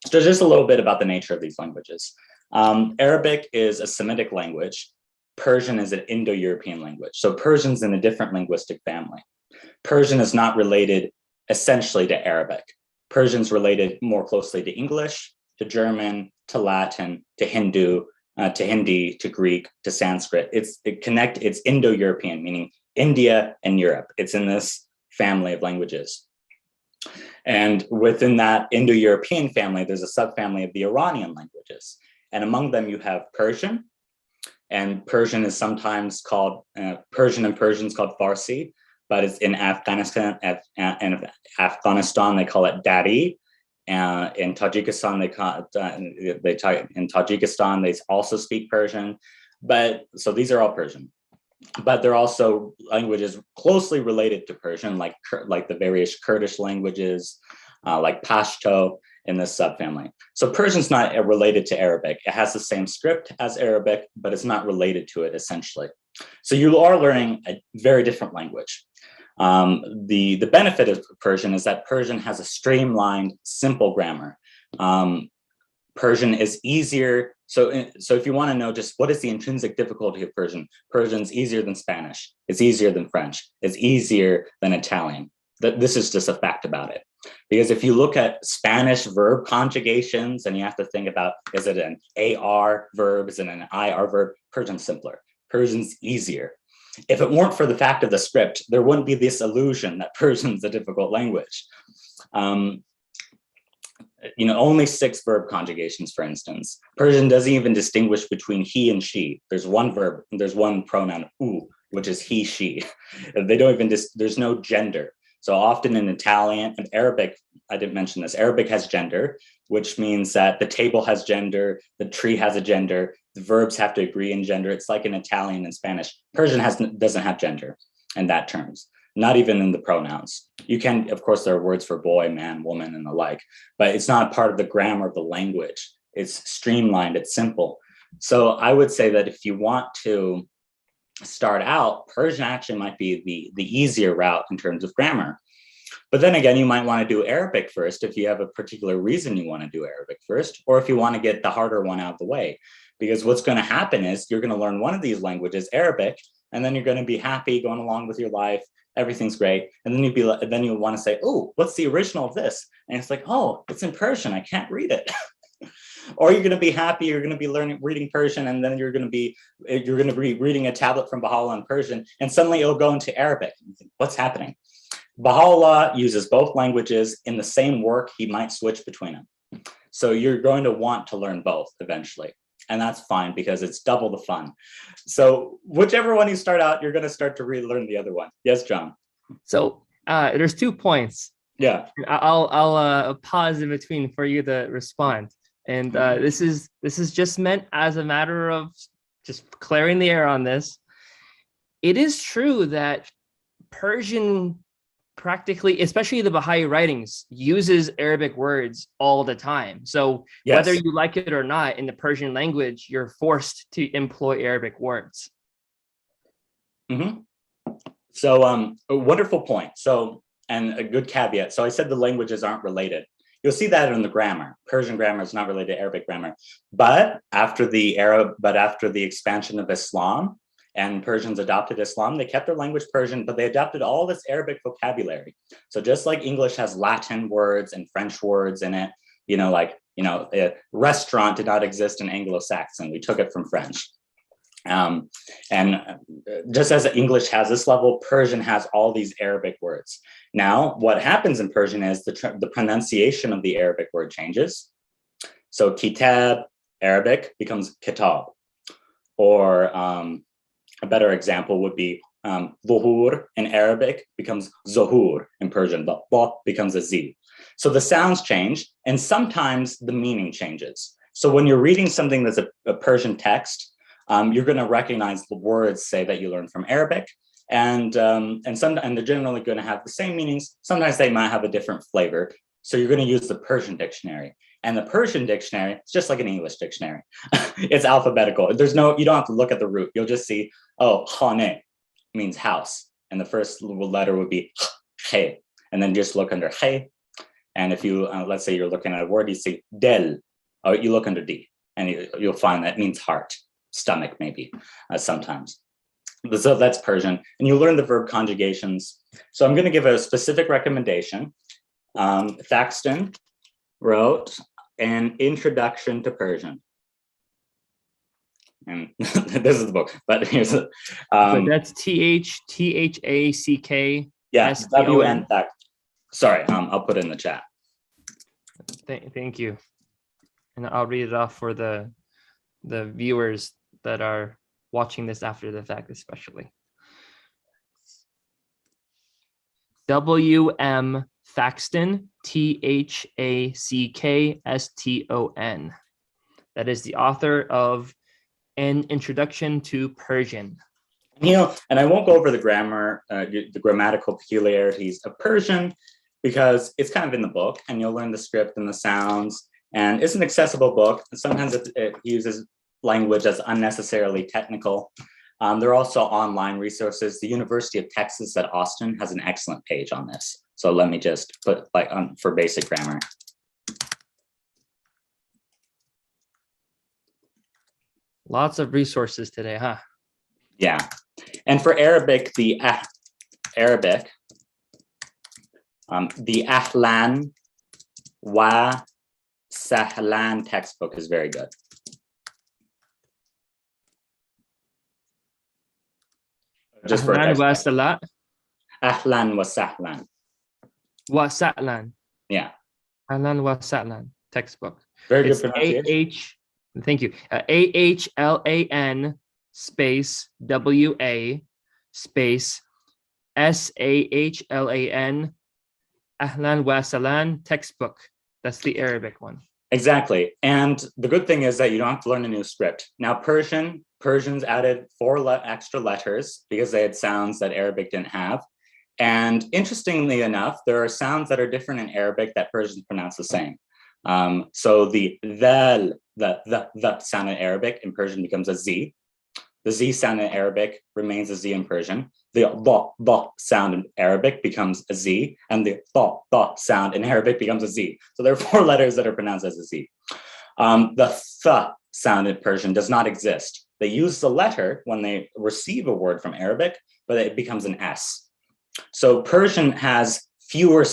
So just a little bit about the nature of these languages. Arabic is a Semitic language. Persian is an Indo-European language. So Persian's in a different linguistic family. Persian is not related essentially to Arabic. Persian's related more closely to English, to German, to Latin, to Hindu, to Hindi, to Greek, to Sanskrit. It's Indo-European, meaning India and Europe. It's in this family of languages. And within that Indo-European family, there's a subfamily of the Iranian languages. And among them, you have Persian. And Persian is sometimes called, Persian and Persian's called Farsi, but it's in Afghanistan, they call it Dari. In Tajikistan, they also speak Persian. But so these are all Persian. but they're also languages closely related to Persian, like the various Kurdish languages, like Pashto in this subfamily. So Persian's not related to Arabic. It has the same script as Arabic, but it's not related to it essentially. So you are learning a very different language. The benefit of Persian is that Persian has a streamlined, simple grammar. Persian is easier. So if you want to know just what is the intrinsic difficulty of Persian, Persian's easier than Spanish. It's easier than French. It's easier than Italian. This is just a fact about it. Because if you look at Spanish verb conjugations and you have to think about, is it an AR verb? Is it an IR verb? Persian's simpler. Persian's easier. If it weren't for the fact of the script, there wouldn't be this illusion that Persian's a difficult language. Only 6 verb conjugations, for instance. Persian doesn't even distinguish between he and she. There's one verb, there's one pronoun, u, which is he, she. They don't even, there's no gender. So often in Italian and Arabic, I didn't mention this, Arabic has gender, which means that the table has gender, the tree has a gender, the verbs have to agree in gender. It's like in Italian and Spanish. Persian doesn't have gender in that terms, not even in the pronouns. You can, of course, there are words for boy, man, woman, and the like, but it's not part of the grammar of the language. It's streamlined, it's simple. So I would say that if you want to start out, Persian actually might be the easier route in terms of grammar. But then again, you might want to do Arabic first if you have a particular reason you want to do Arabic first, or if you want to get the harder one out of the way. Because what's going to happen is you're going to learn one of these languages, Arabic, and then you're going to be happy going along with your life. Everything's great. And then you'll want to say, oh, what's the original of this? And it's like, oh, it's in Persian. I can't read it. Or you're going to be happy, you're going to be reading Persian, and then you're going to be reading a tablet from Baha'u'lláh in Persian, and suddenly it'll go into Arabic. What's happening? Baha'u'lláh uses both languages in the same work. He might switch between them. So you're going to want to learn both eventually. And that's fine because it's double the fun. So whichever one you start out, you're going to start to relearn the other one. Yes, John. So there's 2 points. Yeah. I'll pause in between for you to respond. And this is just meant as a matter of just clearing the air on this. It is true that Persian practically, especially the Bahá'í writings, uses Arabic words all the time. So yes, whether you like it or not, in the Persian language, you're forced to employ Arabic words. Mm-hmm. So a wonderful point. So, and a good caveat. So I said the languages aren't related. You'll see that in the grammar. Persian grammar is not related to Arabic grammar. But after the expansion of Islam and Persians adopted Islam, they kept their language Persian, but they adopted all this Arabic vocabulary. So just like English has Latin words and French words in it, a restaurant did not exist in Anglo-Saxon. We took it from French. And just as English has this level, Persian has all these Arabic words. Now, what happens in Persian is the pronunciation of the Arabic word changes. So kitab, Arabic, becomes kitab. Or a better example would be zuhur in Arabic becomes zuhur in Persian. The ba becomes a z. So the sounds change, and sometimes the meaning changes. So when you're reading something that's a Persian text, you're going to recognize the words, say, that you learned from Arabic, and they're generally going to have the same meanings. Sometimes they might have a different flavor. So you're going to use the Persian dictionary, and the Persian dictionary is just like an English dictionary. It's alphabetical. You don't have to look at the root. You'll just see, oh, khane means house, and the first letter would be khe, and then just look under khe. And if you let's say you're looking at a word, you see del, you look under d, and you'll find that means heart. Stomach, maybe, sometimes. So that's Persian. And you learn the verb conjugations. So I'm going to give a specific recommendation. Thaxton wrote an introduction to Persian. And this is the book, but here's it. But that's THACK. Yes, WN. Sorry, I'll put it in the chat. Thank you. And I'll read it off for the viewers that are watching this after the fact, especially. W.M. Thaxton, THACKSTON. That is the author of An Introduction to Persian. And I won't go over the grammar, the grammatical peculiarities of Persian, because it's kind of in the book, and you'll learn the script and the sounds. And it's an accessible book. Sometimes it uses language that's unnecessarily technical. There are also online resources. The University of Texas at Austin has an excellent page on this. So let me just put for basic grammar. Lots of resources today, huh? Yeah. And for Arabic, the Ahlan wa Sahlan textbook is very good. Just for Ahlan wa salat. Ahlan wa Sahlan. Wa sa'lan. Yeah. Ahlan wa sa'lan textbook. Very good It's pronunciation. Thank you. AHLAN space WA space SAHLAN Ahlan wa Salan textbook. That's the Arabic one. Exactly. And the good thing is that you don't have to learn a new script. Now, Persians added 4 extra letters because they had sounds that Arabic didn't have. And interestingly enough, there are sounds that are different in Arabic that Persians pronounce the same. So the dhal, the sound in Arabic in Persian becomes a Z. The Z sound in Arabic remains a Z in Persian. The ba sound in Arabic becomes a Z, and the ba sound in Arabic becomes a Z. So there are 4 letters that are pronounced as a Z. The th sound in Persian does not exist. They use the letter when they receive a word from Arabic, but it becomes an S. So Persian has fewer,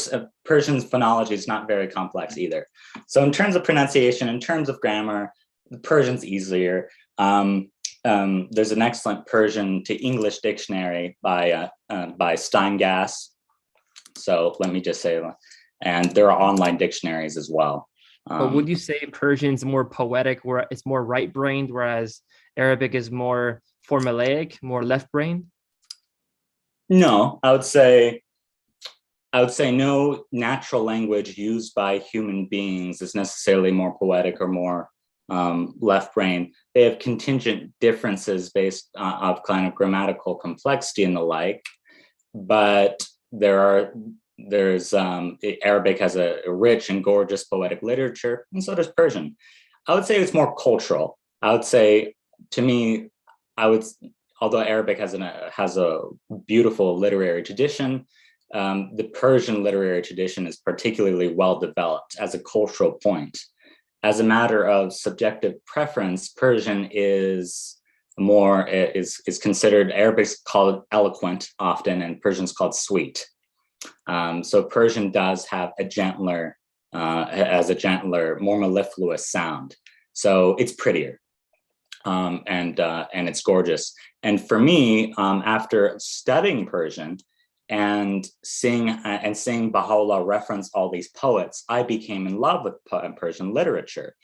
Persian's phonology is not very complex either. So in terms of pronunciation, in terms of grammar, Persian's easier. There's an excellent Persian to English dictionary by Steingass. So let me just say, and there are online dictionaries as well. But would you say Persian's more poetic, where it's more right-brained, whereas Arabic is more formulaic, more left-brained? No, I would say no natural language used by human beings is necessarily more poetic or more left-brained. They have contingent differences based of kind of grammatical complexity and the like, but Arabic has a rich and gorgeous poetic literature, and so does Persian. I would say it's more cultural. I would say, to me, although Arabic has a beautiful literary tradition, the Persian literary tradition is particularly well developed as a cultural point. As a matter of subjective preference, Persian is considered, Arabic's called eloquent often, and Persian's called sweet. So Persian does have a gentler, more mellifluous sound. So it's prettier, and it's gorgeous. And for me, after studying Persian and seeing Baha'u'lláh reference all these poets, I became in love with Persian literature.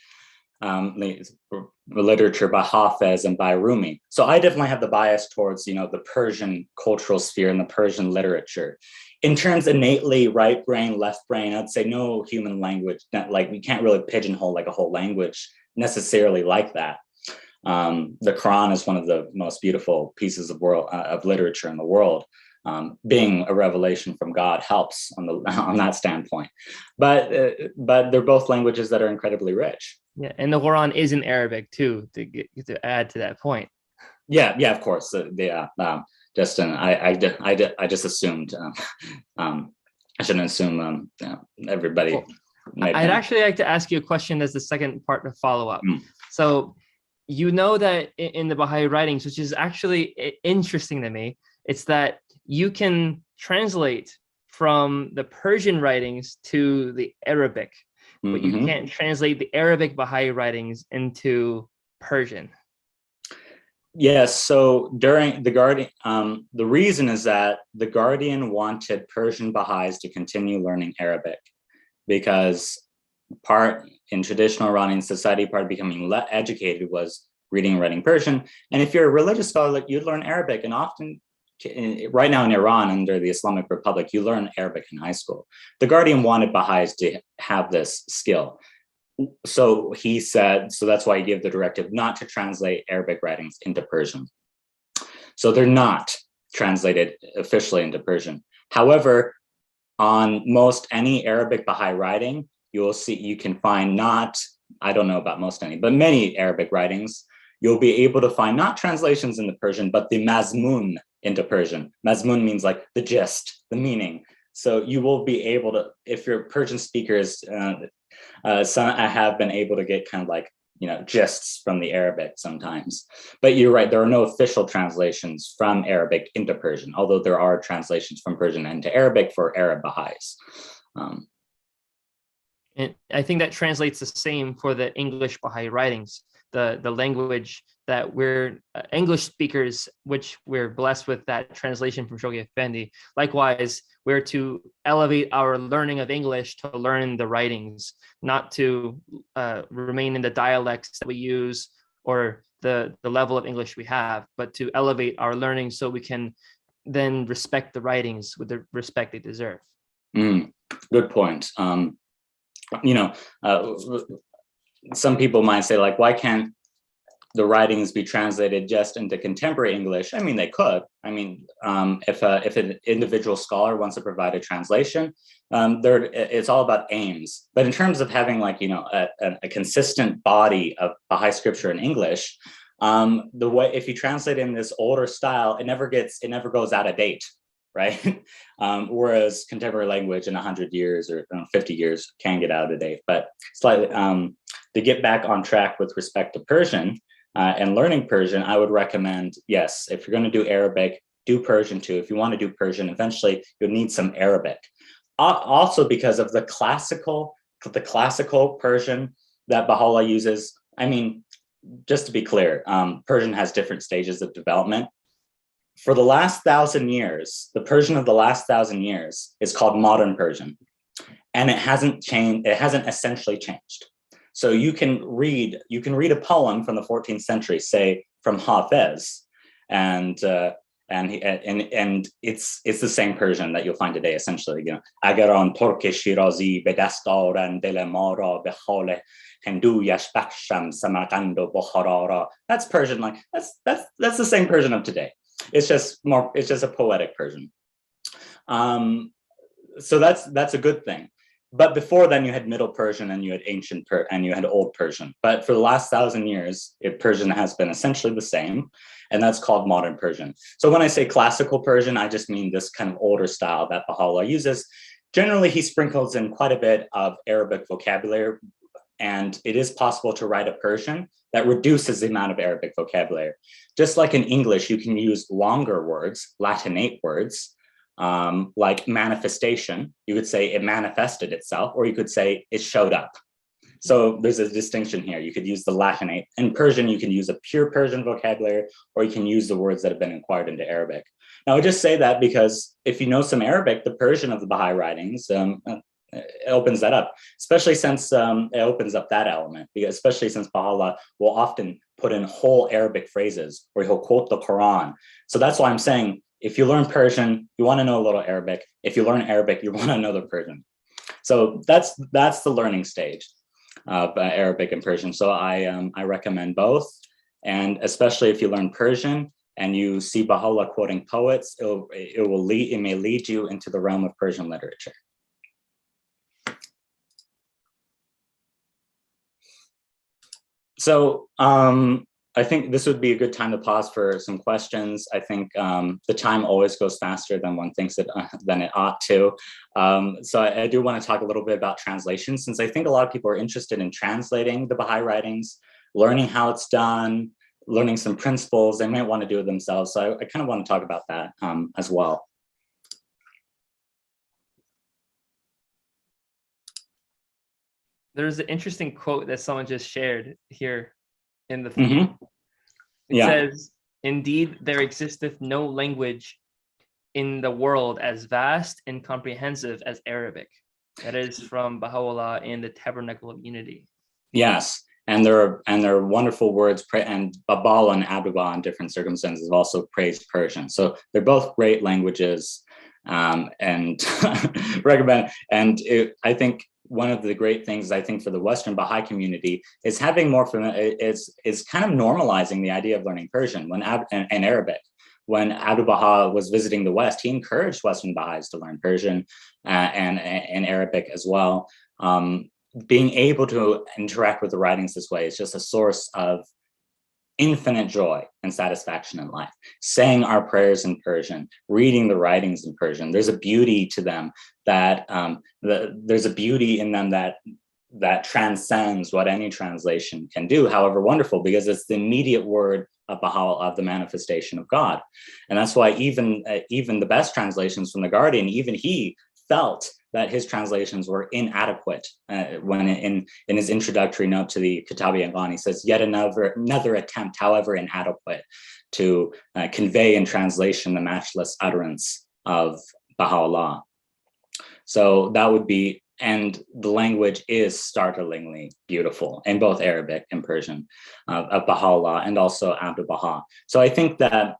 Literature by Hafez and by Rumi. So I definitely have the bias towards, the Persian cultural sphere and the Persian literature. In terms innately right brain, left brain, I'd say no human language, we can't really pigeonhole like a whole language necessarily like that. The Quran is one of the most beautiful pieces of literature in the world. Being a revelation from God helps on that standpoint, but they're both languages that are incredibly rich. Yeah, and the Quran is in Arabic too, to add to that point. Yeah, of course. Justin, I just assumed. I shouldn't assume everybody. Well, I'd actually like to ask you a question as the second part to follow up. So, that in the Baha'i writings, which is actually interesting to me, it's that you can translate from the Persian writings to the Arabic, but you can't translate the Arabic Baha'i writings into Persian. Yes, so during the Guardian, the reason is that the Guardian wanted Persian Baha'is to continue learning Arabic, because part in traditional Iranian society, part of becoming educated was reading and writing Persian. And if you're a religious scholar, you'd learn Arabic, and often right now in Iran, under the Islamic Republic, you learn Arabic in high school. The Guardian wanted Baha'is to have this skill. So he said, so that's why he gave the directive not to translate Arabic writings into Persian. So they're not translated officially into Persian. However, on most any Arabic Baha'i writing, you can find I don't know about most any, but many Arabic writings, you'll be able to find not translations into Persian, but the mazmun into Persian. Mazmun means like the gist, the meaning. So you will be able to, if you're Persian speakers, some I have been able to get kind of like, gists from the Arabic sometimes. But you're right, there are no official translations from Arabic into Persian, although there are translations from Persian into Arabic for Arab Baha'is. And I think that translates the same for the English Baha'i writings, the language that we're English speakers, which we're blessed with that translation from Shoghi Effendi. Likewise, we're to elevate our learning of English to learn the writings, not to remain in the dialects that we use or the level of English we have, but to elevate our learning so we can then respect the writings with the respect they deserve. Good point. Some people might say, like, why can't the writings be translated just into contemporary English? I mean, they could. I mean, if an individual scholar wants to provide a translation, it's all about aims. But in terms of having a consistent body of Baha'i scripture in English, if you translate in this older style, it never goes out of date, right? Whereas contemporary language in 100 years or 50 years can get out of date. But slightly to get back on track with respect to Persian and learning Persian, I would recommend, yes, if you're going to do Arabic, do Persian too. If you want to do Persian, eventually you'll need some Arabic. Also because of the classical Persian that Baha'u'lláh uses. I mean, just to be clear, Persian has different stages of development. For the last 1,000 years, the Persian of the last 1,000 years is called modern Persian, and it hasn't changed. It hasn't essentially changed. So you can read a poem from the 14th century, say from Hafez, and it's the same Persian that you'll find today. Essentially, Agaran Turk Shirazi be dast aran dil ma ra be khale Hinduyash baksham Samarkand o Bukhara ra. That's Persian. Like that's the same Persian of today. It's just a poetic Persian. So that's a good thing. But before then, you had Middle Persian and you had and you had Old Persian. But for the last 1,000 years, Persian has been essentially the same, and that's called modern Persian. So when I say classical Persian, I just mean this kind of older style that Baha'u'lláh uses. Generally, he sprinkles in quite a bit of Arabic vocabulary, and it is possible to write a Persian that reduces the amount of Arabic vocabulary. Just like in English, you can use longer words, Latinate words, like manifestation. You could say it manifested itself, or you could say it showed up. So there's a distinction here. You could use the Latinate. In Persian, you can use a pure Persian vocabulary, or you can use the words that have been inquired into Arabic. Now, I just say that because if you know some Arabic, the Persian of the Baha'i writings, it opens that up, especially since it opens up that element, especially since Baha'u'lláh will often put in whole Arabic phrases, or he'll quote the Quran. So that's why I'm saying, if you learn Persian, you want to know a little Arabic. If you learn Arabic, you want to know the Persian. So that's the learning stage of Arabic and Persian. So I recommend both, and especially if you learn Persian and you see Baha'u'lláh quoting poets, it may lead you into the realm of Persian literature. So I think this would be a good time to pause for some questions. I think the time always goes faster than one thinks than it ought to. So I do want to talk a little bit about translation, since I think a lot of people are interested in translating the Baha'i writings, learning how it's done, learning some principles. They might want to do it themselves. So I kind of want to talk about that as well. There's an interesting quote that someone just shared here in the It says, "Indeed, there existeth no language in the world as vast and comprehensive as Arabic." That is from Baha'u'lláh in the Tabernacle of Unity. Yes, and there are wonderful words, and Babal and Abdullah in different circumstances have also praised Persian. So they're both great languages, and recommend. And I think one of the great things I think for the Western Baha'i community is having more is kind of normalizing the idea of learning Persian and Arabic. when Abdu'l-Baha was visiting the West, he encouraged Western Baha'is to learn Persian and Arabic as well. Being able to interact with the writings this way is just a source of infinite joy and satisfaction in life. Saying our prayers in Persian, reading the writings in Persian, there's a beauty to them that there's a beauty in them that transcends what any translation can do, however wonderful, because it's the immediate word of Baha'u'lláh, of the manifestation of God. And that's why even the best translations from the Guardian, even he felt that his translations were inadequate when in his introductory note to the Kitab-i-Iqan, he says, yet another attempt, however inadequate, to convey in translation the matchless utterance of Baha'u'lláh. So that would be, and the language is startlingly beautiful in both Arabic and Persian of Baha'u'lláh and also Abdu'l-Baha. So I think that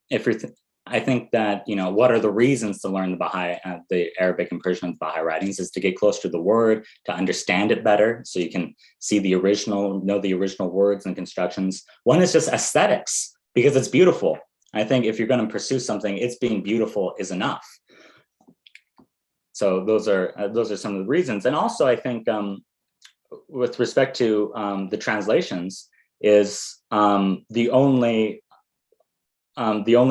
what are the reasons to learn the Arabic and Persian of the Baha'i writings is to get closer to the word, to understand it better, so you can see the original, know the original words and constructions. One is just aesthetics, because it's beautiful. I think if you're going to pursue something, it's being beautiful is enough. So those are some of the reasons. And also, I think with respect to the translations, is the only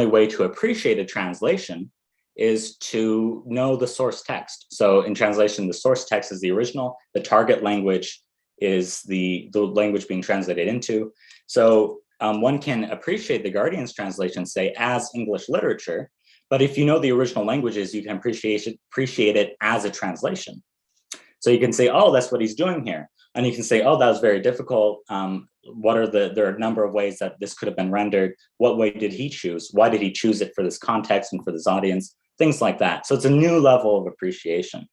way to appreciate a translation is to know the source text. So in translation, the source text is the original, the target language is the language being translated into. So one can appreciate the Guardian's translation, say, as English literature, but if you know the original languages, you can appreciate it as a translation. So you can say, oh, that's what he's doing here. And you can say, oh, that was very difficult. There are a number of ways that this could have been rendered. What way did he choose? Why did he choose it for this context and for this audience? Things like that. So it's a new level of appreciation.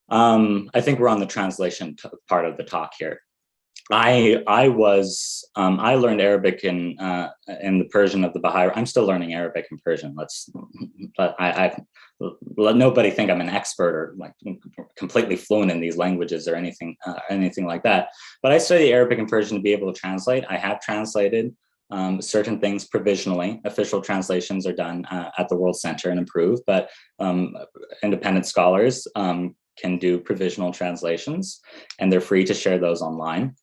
I think we're on the translation part of the talk here. I learned Arabic in the Persian of the Baha'i. I'm still learning Arabic and Persian. Let nobody think I'm an expert or like completely fluent in these languages or anything like that. But I study Arabic and Persian to be able to translate. I have translated certain things provisionally. Official translations are done at the World Center and approved, but independent scholars can do provisional translations, and they're free to share those online.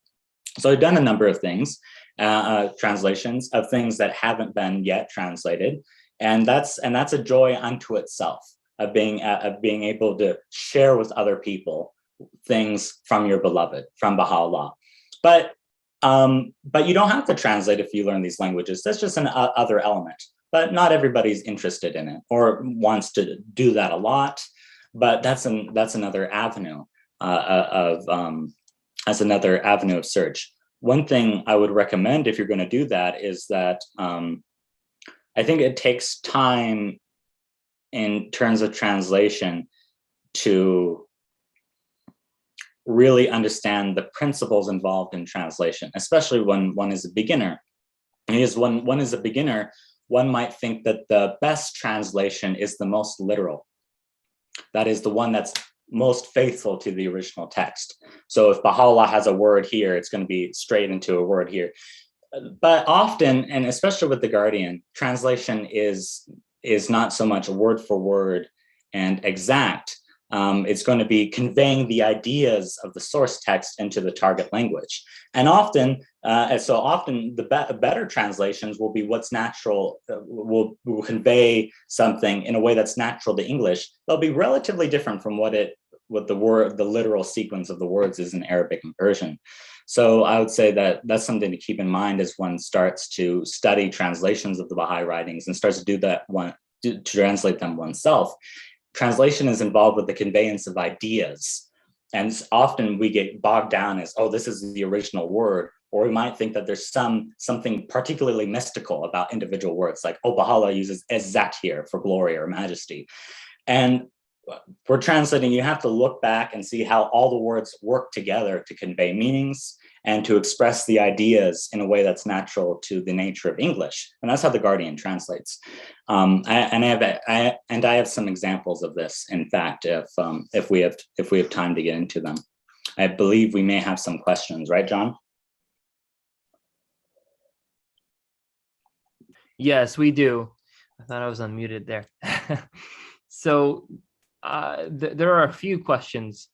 So I've done a number of things, translations of things that haven't been yet translated, and that's a joy unto itself of being able to share with other people things from your beloved, from Baha'u'lláh. But you don't have to translate if you learn these languages. That's just an other element. But not everybody's interested in it or wants to do that a lot. But that's another avenue as another avenue of search. One thing I would recommend if you're going to do that is that I think it takes time in terms of translation to really understand the principles involved in translation, especially when one is a beginner. Because when one is a beginner, one might think that the best translation is the most literal. That is the one that's most faithful to the original text. So if Baha'u'lláh has a word here, it's going to be straight into a word here. But often, and especially with the Guardian, translation is not so much word for word and exact. It's going to be conveying the ideas of the source text into the target language. And often the better translations will be what's natural, will convey something in a way that's natural to English. They'll be relatively different from what the literal sequence of the words is in Arabic and Persian. So I would say that that's something to keep in mind as one starts to study translations of the Baha'i writings and starts to do that to translate them oneself. Translation is involved with the conveyance of ideas. And often we get bogged down as, oh, this is the original word. Or we might think that there's something particularly mystical about individual words, like, oh, Baha'u'lláh uses ezzat here for glory or majesty. And for translating, you have to look back and see how all the words work together to convey meanings and to express the ideas in a way that's natural to the nature of English. And that's how the Guardian translates. I have some examples of this, in fact, if we have time to get into them. I believe we may have some questions, right, John? Yes, we do. I thought I was unmuted there. So there are a few questions.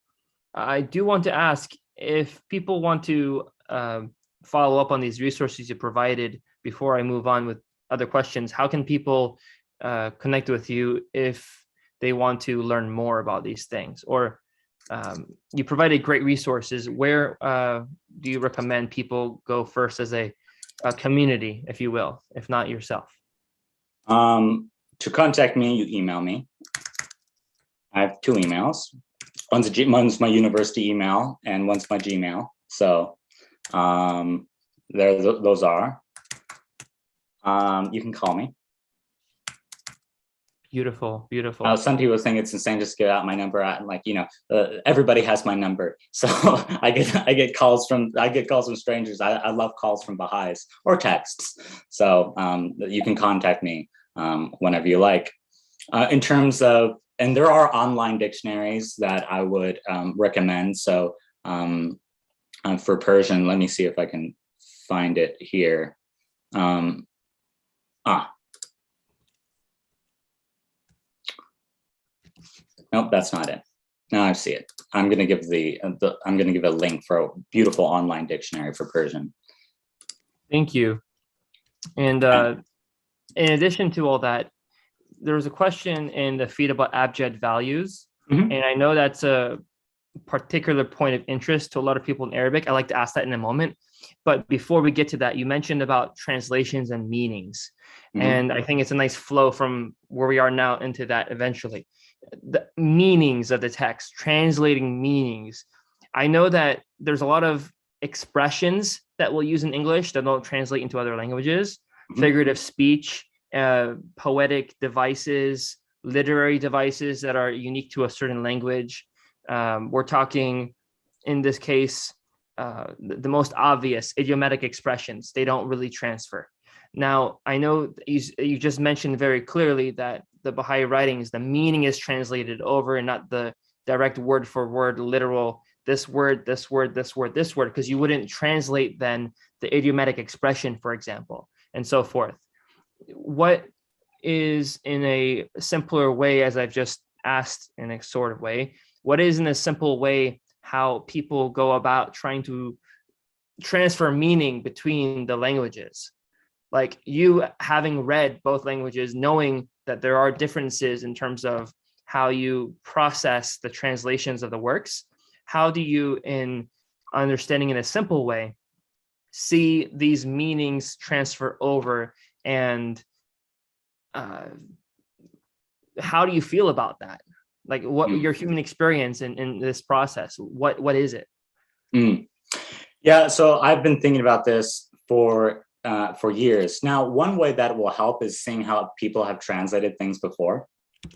I do want to ask if people want to follow up on these resources you provided before I move on with other questions. How can people connect with you if they want to learn more about these things? Or you provided great resources. Where do you recommend people go first as a community, if you will, if not yourself? To contact me, you email me. I have 2 emails. One's my university email and one's my Gmail. So those are. You can call me. Beautiful, beautiful. Some people think it's insane just to give out my number. Like, everybody has my number. So I get calls from strangers. I love calls from Baha'is or texts. So you can contact me whenever you like. In terms of, and there are online dictionaries that I would recommend. So for Persian, let me see if I can find it here. Nope, that's not it. Now I see it. I'm going to give I'm going to give a link for a beautiful online dictionary for Persian. Thank you. And in addition to all that, there was a question in the feed about abjad values. Mm-hmm. And I know that's a particular point of interest to a lot of people in Arabic. I'd like to ask that in a moment. But before we get to that, you mentioned about translations and meanings. Mm-hmm. And I think it's a nice flow from where we are now into that eventually. The meanings of the text, translating meanings. I know that there's a lot of expressions that we'll use in English that don't translate into other languages, mm-hmm. figurative speech, poetic devices, literary devices that are unique to a certain language. We're talking, in this case, the most obvious idiomatic expressions. They don't really transfer. Now, I know you just mentioned very clearly that the Baha'i writings, the meaning is translated over and not the direct word for word, literal, this word, this word, this word, this word, because you wouldn't translate then the idiomatic expression, for example, and so forth. What is, in a simpler way, as I've just asked in a sort of way, what is in a simple way how people go about trying to transfer meaning between the languages? Like you having read both languages, knowing that there are differences in terms of how you process the translations of the works, how do you, in understanding in a simple way, see these meanings transfer over, and how do you feel about that? Like what your human experience in this process, what is it? Yeah, so I've been thinking about this for years. Now, one way that will help is seeing how people have translated things before.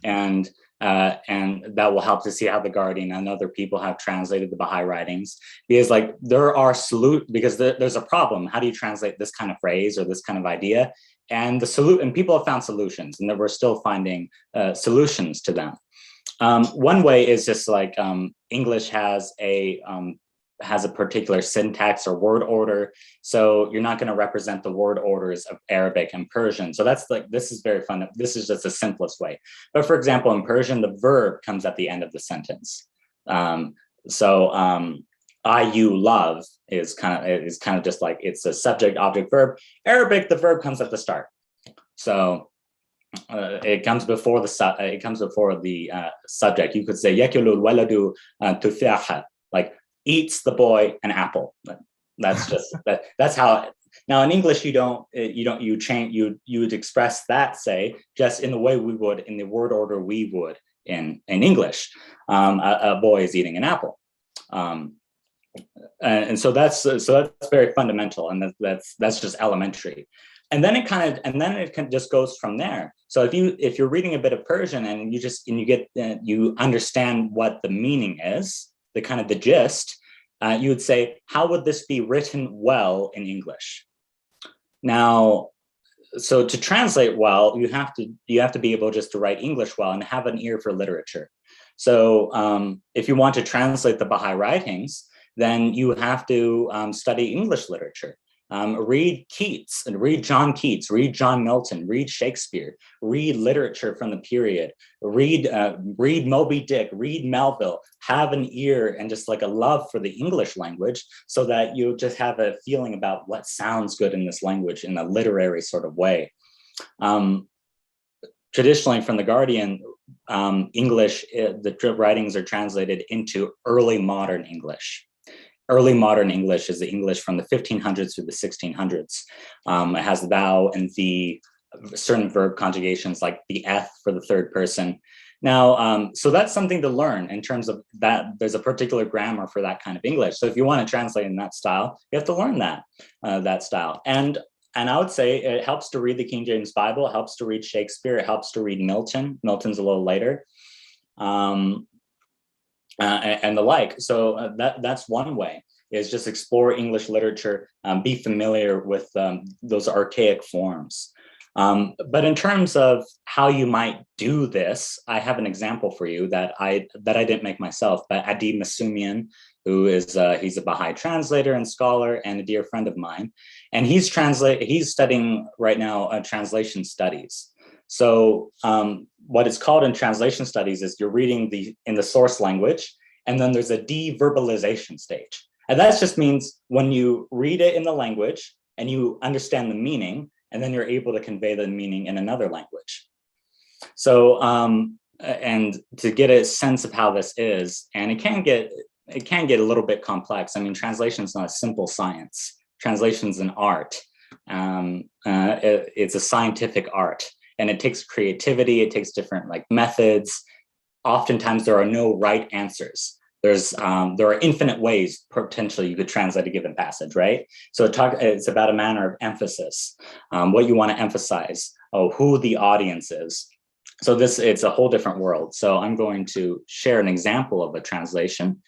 And that will help to see how the Guardian and other people have translated the Baha'i writings. Because like because there's a problem. How do you translate this kind of phrase or this kind of idea? And people have found solutions, and we're still finding solutions to them. One way is just like English has a particular syntax or word order. So you're not going to represent the word orders of Arabic and Persian. So this is very fun. This is just the simplest way. But for example, in Persian, the verb comes at the end of the sentence. I, you, love is kind of just like, it's a subject, object, verb. Arabic, the verb comes at the start. So it comes before the subject. You could say yakulu waladu tufaha, like eats the boy an apple. That's just that's how. Now in English you would express that, say, just in the way we would in the word order we would in English. A boy is eating an apple. And so that's very fundamental, and that's just elementary. And then it just goes from there. So if you're reading a bit of Persian and you understand what the meaning is, the gist, you would say, how would this be written well in English? Now, so to translate well, you have to be able just to write English well and have an ear for literature. So if you want to translate the Baha'i writings, then you have to study English literature. Read Keats and read John Keats, read John Milton, read Shakespeare, read literature from the period, read Moby Dick, read Melville, have an ear and just like a love for the English language so that you just have a feeling about what sounds good in this language in a literary sort of way. Traditionally from the Guardian, English, the writings are translated into early modern English. Early modern English is the English from the 1500s through the 1600s. It has the thou and the, certain verb conjugations like the eth for the third person. Now, so that's something to learn in terms of that. There's a particular grammar for that kind of English. So if you want to translate in that style, you have to learn that style. And I would say it helps to read the King James Bible, it helps to read Shakespeare, it helps to read Milton. Milton's a little later. And the like. So that's one way, is just explore English literature, be familiar with those archaic forms. But in terms of how you might do this, I have an example for you that I didn't make myself, but Adi Masumian, who is he's a Baha'i translator and scholar and a dear friend of mine, and he's studying right now translation studies. So what it's called in translation studies is you're reading in the source language, and then there's a deverbalization stage. And that just means when you read it in the language and you understand the meaning, and then you're able to convey the meaning in another language. So, and to get a sense of how this is, and it can get a little bit complex. I mean, translation is not a simple science. Translation is an art. It's a scientific art. And it takes creativity, it takes different like methods. Oftentimes there are no right answers. There are infinite ways potentially you could translate a given passage, right? So it's about a manner of emphasis, what you want to emphasize, who the audience is. So it's a whole different world. So I'm going to share an example of a translation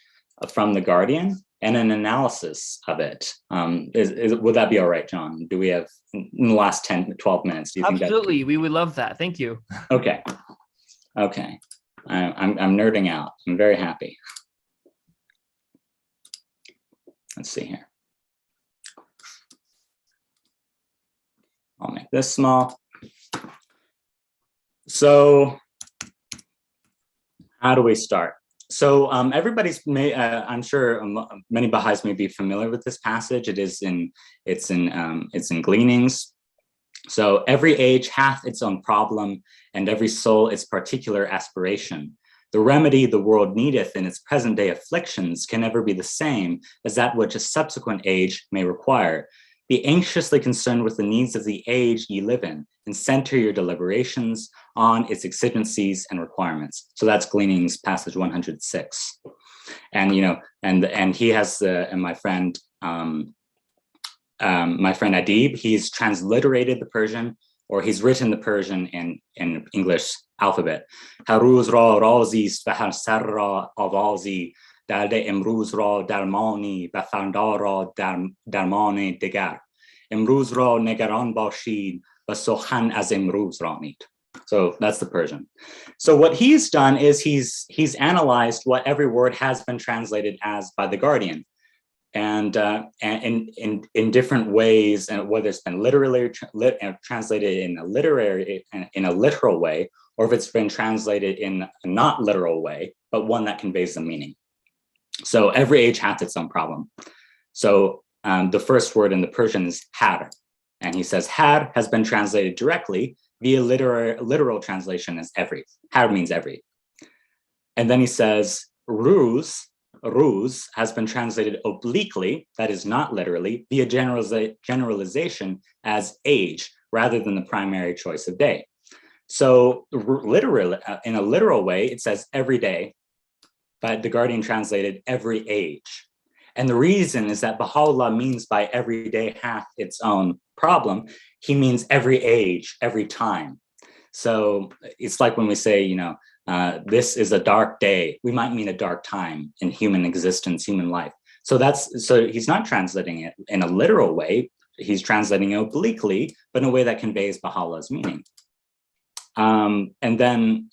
from The Guardian and an analysis of it. Would that be all right, John? Do we have in the last 10, 12 minutes? Do you think Absolutely, we would love that. Thank you. Okay. I'm nerding out. I'm very happy. Let's see here. I'll make this small. So how do we start? So I'm sure many Baha'is may be familiar with this passage. It's in Gleanings. So every age hath its own problem, and every soul its particular aspiration. The remedy the world needeth in its present day afflictions can never be the same as that which a subsequent age may require. Be anxiously concerned with the needs of the age ye live in, and center your deliberations on its exigencies and requirements. So that's Gleanings, passage 106. And and he has and my friend Adib, he's transliterated the Persian, or he's written the Persian in English alphabet. Haruz ra razist va harsar ra avazi darde imruz ra darmani va fandar ra darmane degar. Imruz ra negaran bashid va sokhan az imruz ranid. So that's the Persian. So what he's done is he's analyzed what every word has been translated as by the Guardian. And in different ways, and whether it's been literally translated in a literal way, or if it's been translated in a not literal way, but one that conveys the meaning. So every age hath its own problem. So the first word in the Persian is har, and he says har has been translated directly via literal translation as every. Har means every. And then he says ruz has been translated obliquely, that is not literally, via generalization as age, rather than the primary choice of day. So literally, in a literal way, it says every day, but the Guardian translated every age. And the reason is that Baha'u'lláh means by every day hath its own problem. He means every age, every time. So it's like when we say, this is a dark day, we might mean a dark time in human existence, human life. So he's not translating it in a literal way. He's translating it obliquely, but in a way that conveys Baha'u'llah's meaning. And then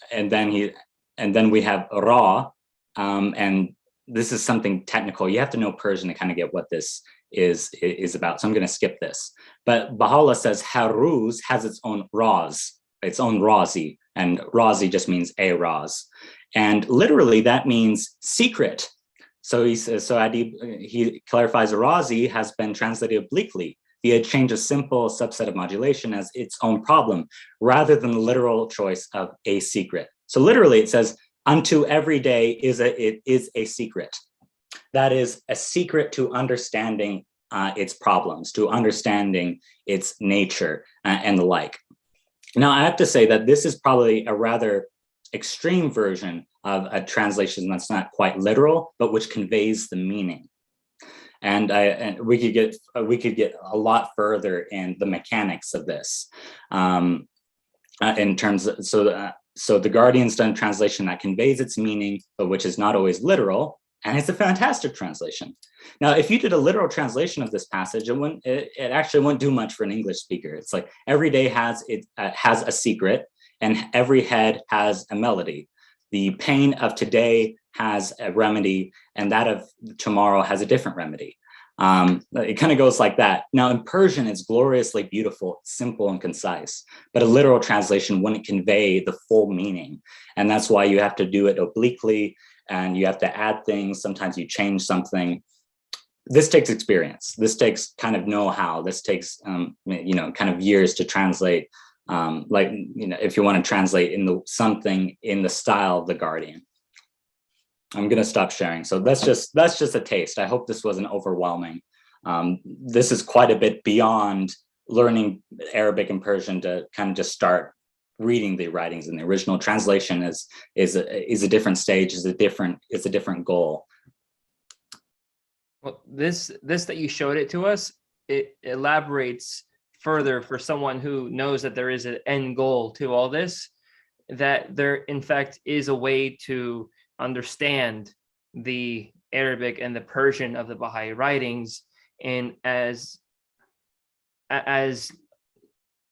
we have ra, and this is something technical. You have to know Persian to kind of get what this is about. So I'm going to skip this. But Baha'u'lláh says Haruz has its own raz, its own razi, and razi just means a raz. And literally that means secret. So he says, so he clarifies razi has been translated obliquely via change a simple subset of modulation as its own problem, rather than the literal choice of a secret. So literally it says, unto every day it is a secret. That is a secret to understanding its problems, to understanding its nature and the like. Now, I have to say that this is probably a rather extreme version of a translation that's not quite literal, but which conveys the meaning. And we could get a lot further in the mechanics of this, in terms of, so the Guardian's done translation that conveys its meaning, but which is not always literal. And it's a fantastic translation. Now, if you did a literal translation of this passage, it actually wouldn't do much for an English speaker. It's like every day has a secret, and every head has a melody. The pain of today has a remedy, and that of tomorrow has a different remedy. It kind of goes like that. Now, in Persian, it's gloriously beautiful, simple, and concise, but a literal translation wouldn't convey the full meaning. And that's why you have to do it obliquely, and you have to add things. Sometimes you change something. This takes experience. This takes kind of know-how. This takes, kind of years to translate. If you want to translate something in the style of the Guardian. I'm going to stop sharing. So that's just a taste. I hope this wasn't overwhelming. This is quite a bit beyond learning Arabic and Persian to kind of just start reading the writings in the original. Translation is a different stage, is a different goal. Well, this that you showed it to us, it elaborates further for someone who knows that there is an end goal to all this, that there in fact is a way to understand the Arabic and the Persian of the Baha'i writings, and as I was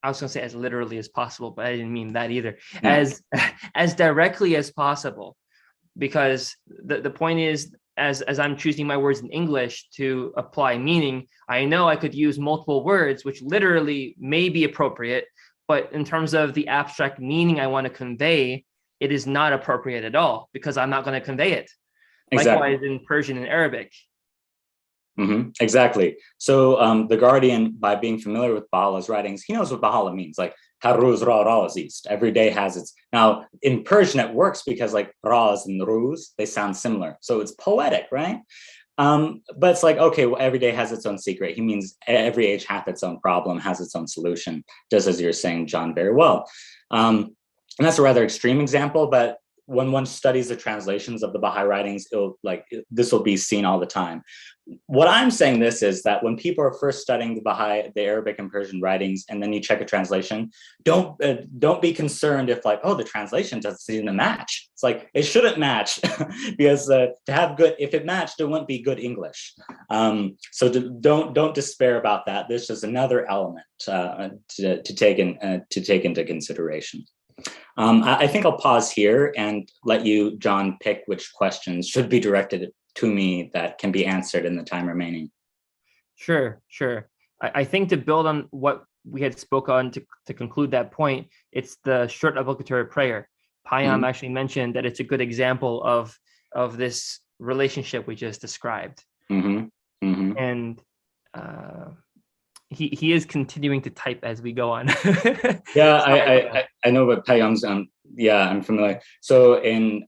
going to say as literally as possible, but I didn't mean that either. Yeah. As directly as possible, because the point is, as I'm choosing my words in English to apply meaning, I know I could use multiple words, which literally may be appropriate, but in terms of the abstract meaning I want to convey, it is not appropriate at all, because I'm not going to convey it. Exactly. Likewise in Persian and Arabic. Mm-hmm. Exactly. So the Guardian, by being familiar with Baha'u'llah's writings, he knows what Baha'u'llah means. Like haruz ra razist. Every day has its. Now in Persian it works because like raz and ruz, they sound similar. So it's poetic, right? But it's like, okay, well, every day has its own secret. He means every age hath its own problem, has its own solution, just as you're saying, John, very well. And that's a rather extreme example, but when one studies the translations of the Baha'i writings, this will be seen all the time. What I'm saying this is that when people are first studying the Arabic and Persian writings, and then you check a translation, don't be concerned if like, oh, the translation doesn't seem to match. It's like, it shouldn't match because if it matched, it wouldn't be good English. So don't despair about that. This is another element to take into consideration. I think I'll pause here and let you, John, pick which questions should be directed to me that can be answered in the time remaining. Sure. I think to build on what we had spoke on to conclude that point, it's the short obligatory prayer. Payam actually mentioned that it's a good example of this relationship we just described. And he is continuing to type as we go on. Yeah, I know what Payam's I'm familiar. So in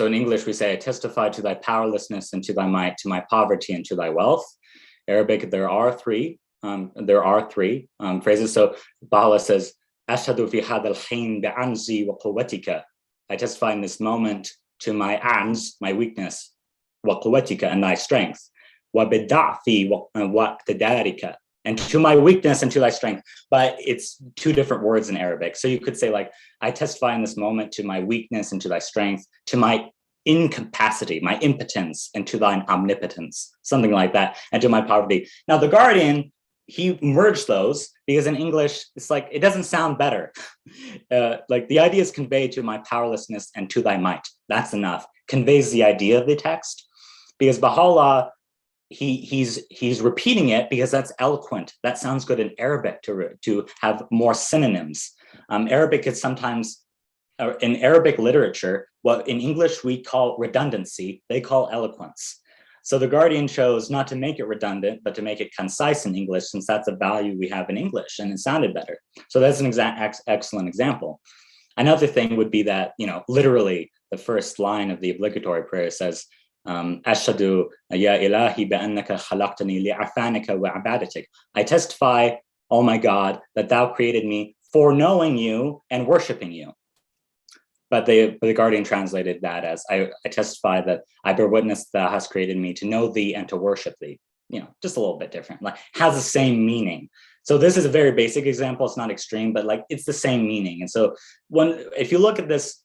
English we say, I testify to thy powerlessness and to thy might, to my poverty and to thy wealth. Arabic, there are three phrases. So Baha'u'lláh says, Ashhadu fi hadal hin bi'anzi wa quwwatika. I testify in this moment to my anz, my weakness, wa quwwatika, and thy strength, wa bida'fi wa qtadarika, and to my weakness and to thy strength. But it's two different words in Arabic. So you could say like, I testify in this moment to my weakness and to thy strength, to my incapacity, my impotence, and to thine omnipotence, something like that, and to my poverty. Now the Guardian, he merged those because in English, it's like, it doesn't sound better. Like the idea is conveyed to my powerlessness and to thy might. That's enough. Conveys the idea of the text. because Baha'u'lláh, he's repeating it because that's eloquent. That sounds good in Arabic to have more synonyms. Arabic is sometimes, in Arabic literature, what in English we call redundancy, they call eloquence. So the Guardian chose not to make it redundant, but to make it concise in English, since that's a value we have in English, and it sounded better. So that's an excellent example. Another thing would be that, literally the first line of the obligatory prayer says, Ashhadu ya ilahi bi'annaka khalaqtani li'afanika wa ibadatik. I testify, oh my God, that thou created me for knowing you and worshiping you. But the Guardian translated that as, I testify that I bear witness that thou hast created me to know thee and to worship thee. Just a little bit different, like has the same meaning. So this is a very basic example. It's not extreme, but like it's the same meaning. And so if you look at this,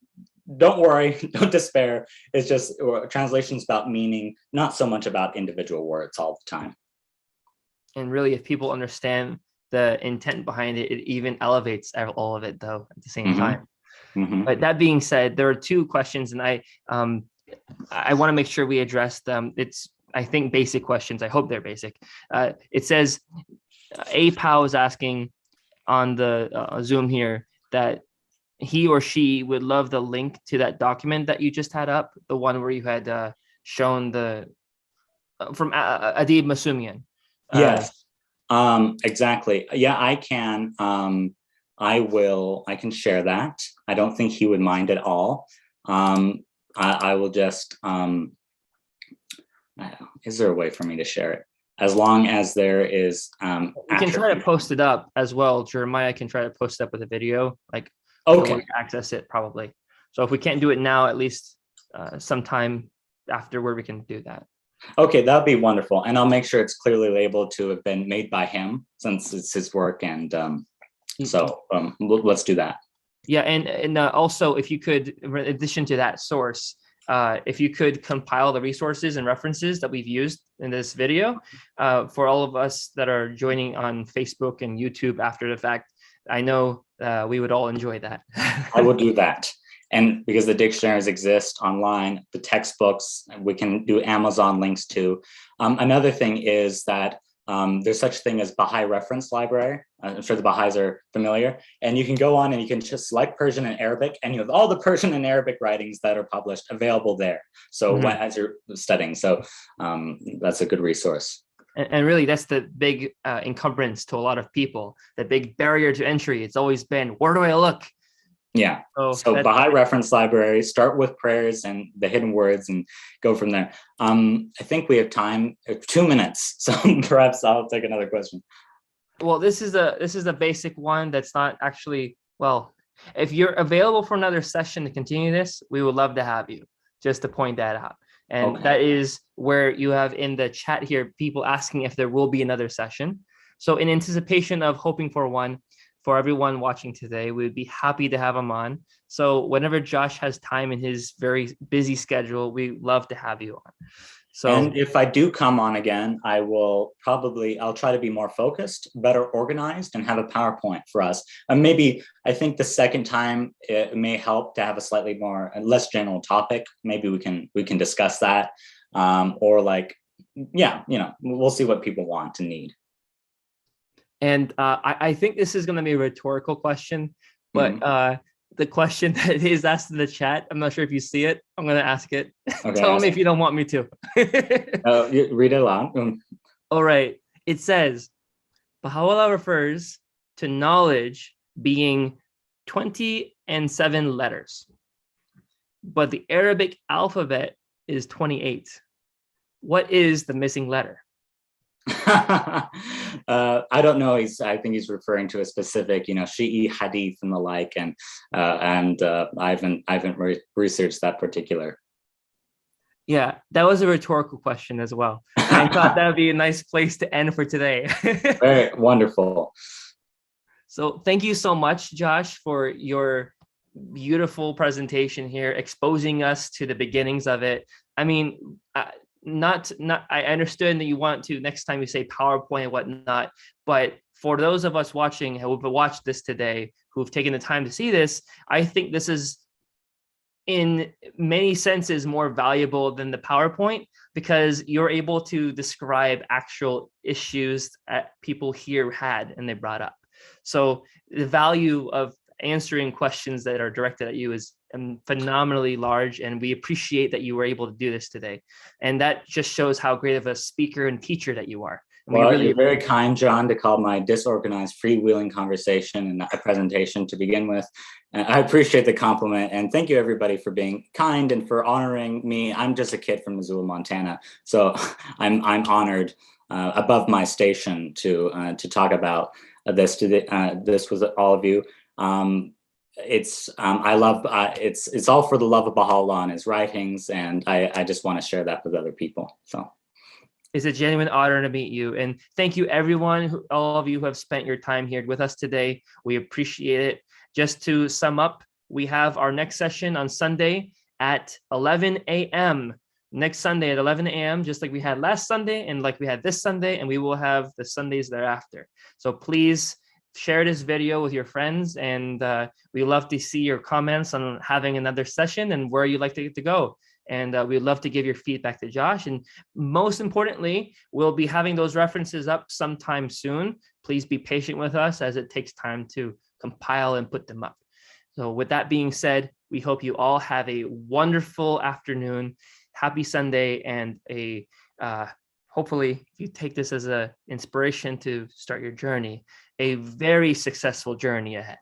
don't worry, don't despair. It's just translations about meaning, not so much about individual words all the time. And really, if people understand the intent behind it, it even elevates all of it, though, at the same time. But that being said, there are two questions, and I want to make sure we address them. It's, I think, basic questions. I hope they're basic. It says, APOW is asking on the Zoom here that he or she would love the link to that document that you just had up, the one where you had shown from Adib Masumian. Yes, exactly. Yeah, I can. I can share that. I don't think he would mind at all. I will just, is there a way for me to share it? As long as there is. You can try to post it up as well. Jeremiah can try to post it up with a video, like, okay, access it probably. So if we can't do it now, at least sometime afterward, we can do that. Okay, that'd be wonderful. And I'll make sure it's clearly labeled to have been made by him, since it's his work. And so let's do that. Yeah, and also, if you could, in addition to that source, if you could compile the resources and references that we've used in this video for all of us that are joining on Facebook and YouTube after the fact, I know we would all enjoy that. I will do that. And because the dictionaries exist online, the textbooks, we can do Amazon links too. Another thing is that there's such a thing as Baha'i Reference Library. I'm sure the Baha'is are familiar. And you can go on and you can just select Persian and Arabic, and you have all the Persian and Arabic writings that are published available there. So as you're studying, so that's a good resource. And really, that's the big encumbrance to a lot of people, the big barrier to entry. It's always been, where do I look? Yeah. So Baha'i Reference Library, start with prayers and the hidden words and go from there. I think we have time, 2 minutes. So perhaps I'll take another question. Well, this is a basic one that's not actually, well, if you're available for another session to continue this, we would love to have you, just to point that out. And that is where you have in the chat here, people asking if there will be another session. So in anticipation of hoping for one, for everyone watching today, we would be happy to have him on. So whenever Josh has time in his very busy schedule, we love to have you on. So, and if I do come on again, I'll try to be more focused, better organized, and have a PowerPoint for us. And maybe I think the second time it may help to have a slightly more less general topic. Maybe we can discuss that, or like, yeah, we'll see what people want and need. And I think this is going to be a rhetorical question, but the question that is asked in the chat, I'm not sure if you see it. I'm going to ask it. Okay, tell me if you don't want me to. Read it aloud. All right. It says, Baha'u'lláh refers to knowledge being 27 letters, but the Arabic alphabet is 28. What is the missing letter? I don't know. I think he's referring to a specific, Shi'i hadith and the like, and I haven't researched that particular. Yeah, that was a rhetorical question as well. I thought that would be a nice place to end for today. Very wonderful. So thank you so much, Josh, for your beautiful presentation here, exposing us to the beginnings of it. I mean, I understood that you want to next time you say PowerPoint and whatnot, but for those of us watching who've watched this today, who've taken the time to see this, I think this is in many senses more valuable than the PowerPoint, because you're able to describe actual issues that people here had and they brought up. So the value of answering questions that are directed at you is phenomenally large, and we appreciate that you were able to do this today. And that just shows how great of a speaker and teacher that you are. And well, you're very kind, John, to call my disorganized, freewheeling conversation and a presentation to begin with. I appreciate the compliment, and thank you everybody for being kind and for honoring me. I'm just a kid from Missoula, Montana, so I'm honored above my station to talk about this this with all of you. It's all for the love of Bahá'u'lláh and his writings, and I just want to share that with other people. So. It's a genuine honor to meet you. And thank you, everyone, all of you who have spent your time here with us today. We appreciate it. Just to sum up, we have our next session on Sunday at 11 a.m. Next Sunday at 11 a.m., just like we had last Sunday and like we had this Sunday, and we will have the Sundays thereafter. So please share this video with your friends, and we love to see your comments on having another session and where you'd like to go. And we'd love to give your feedback to Josh. And most importantly, we'll be having those references up sometime soon. Please be patient with us as it takes time to compile and put them up. So with that being said, we hope you all have a wonderful afternoon. Happy Sunday, and hopefully you take this as an inspiration to start your journey, a very successful journey ahead.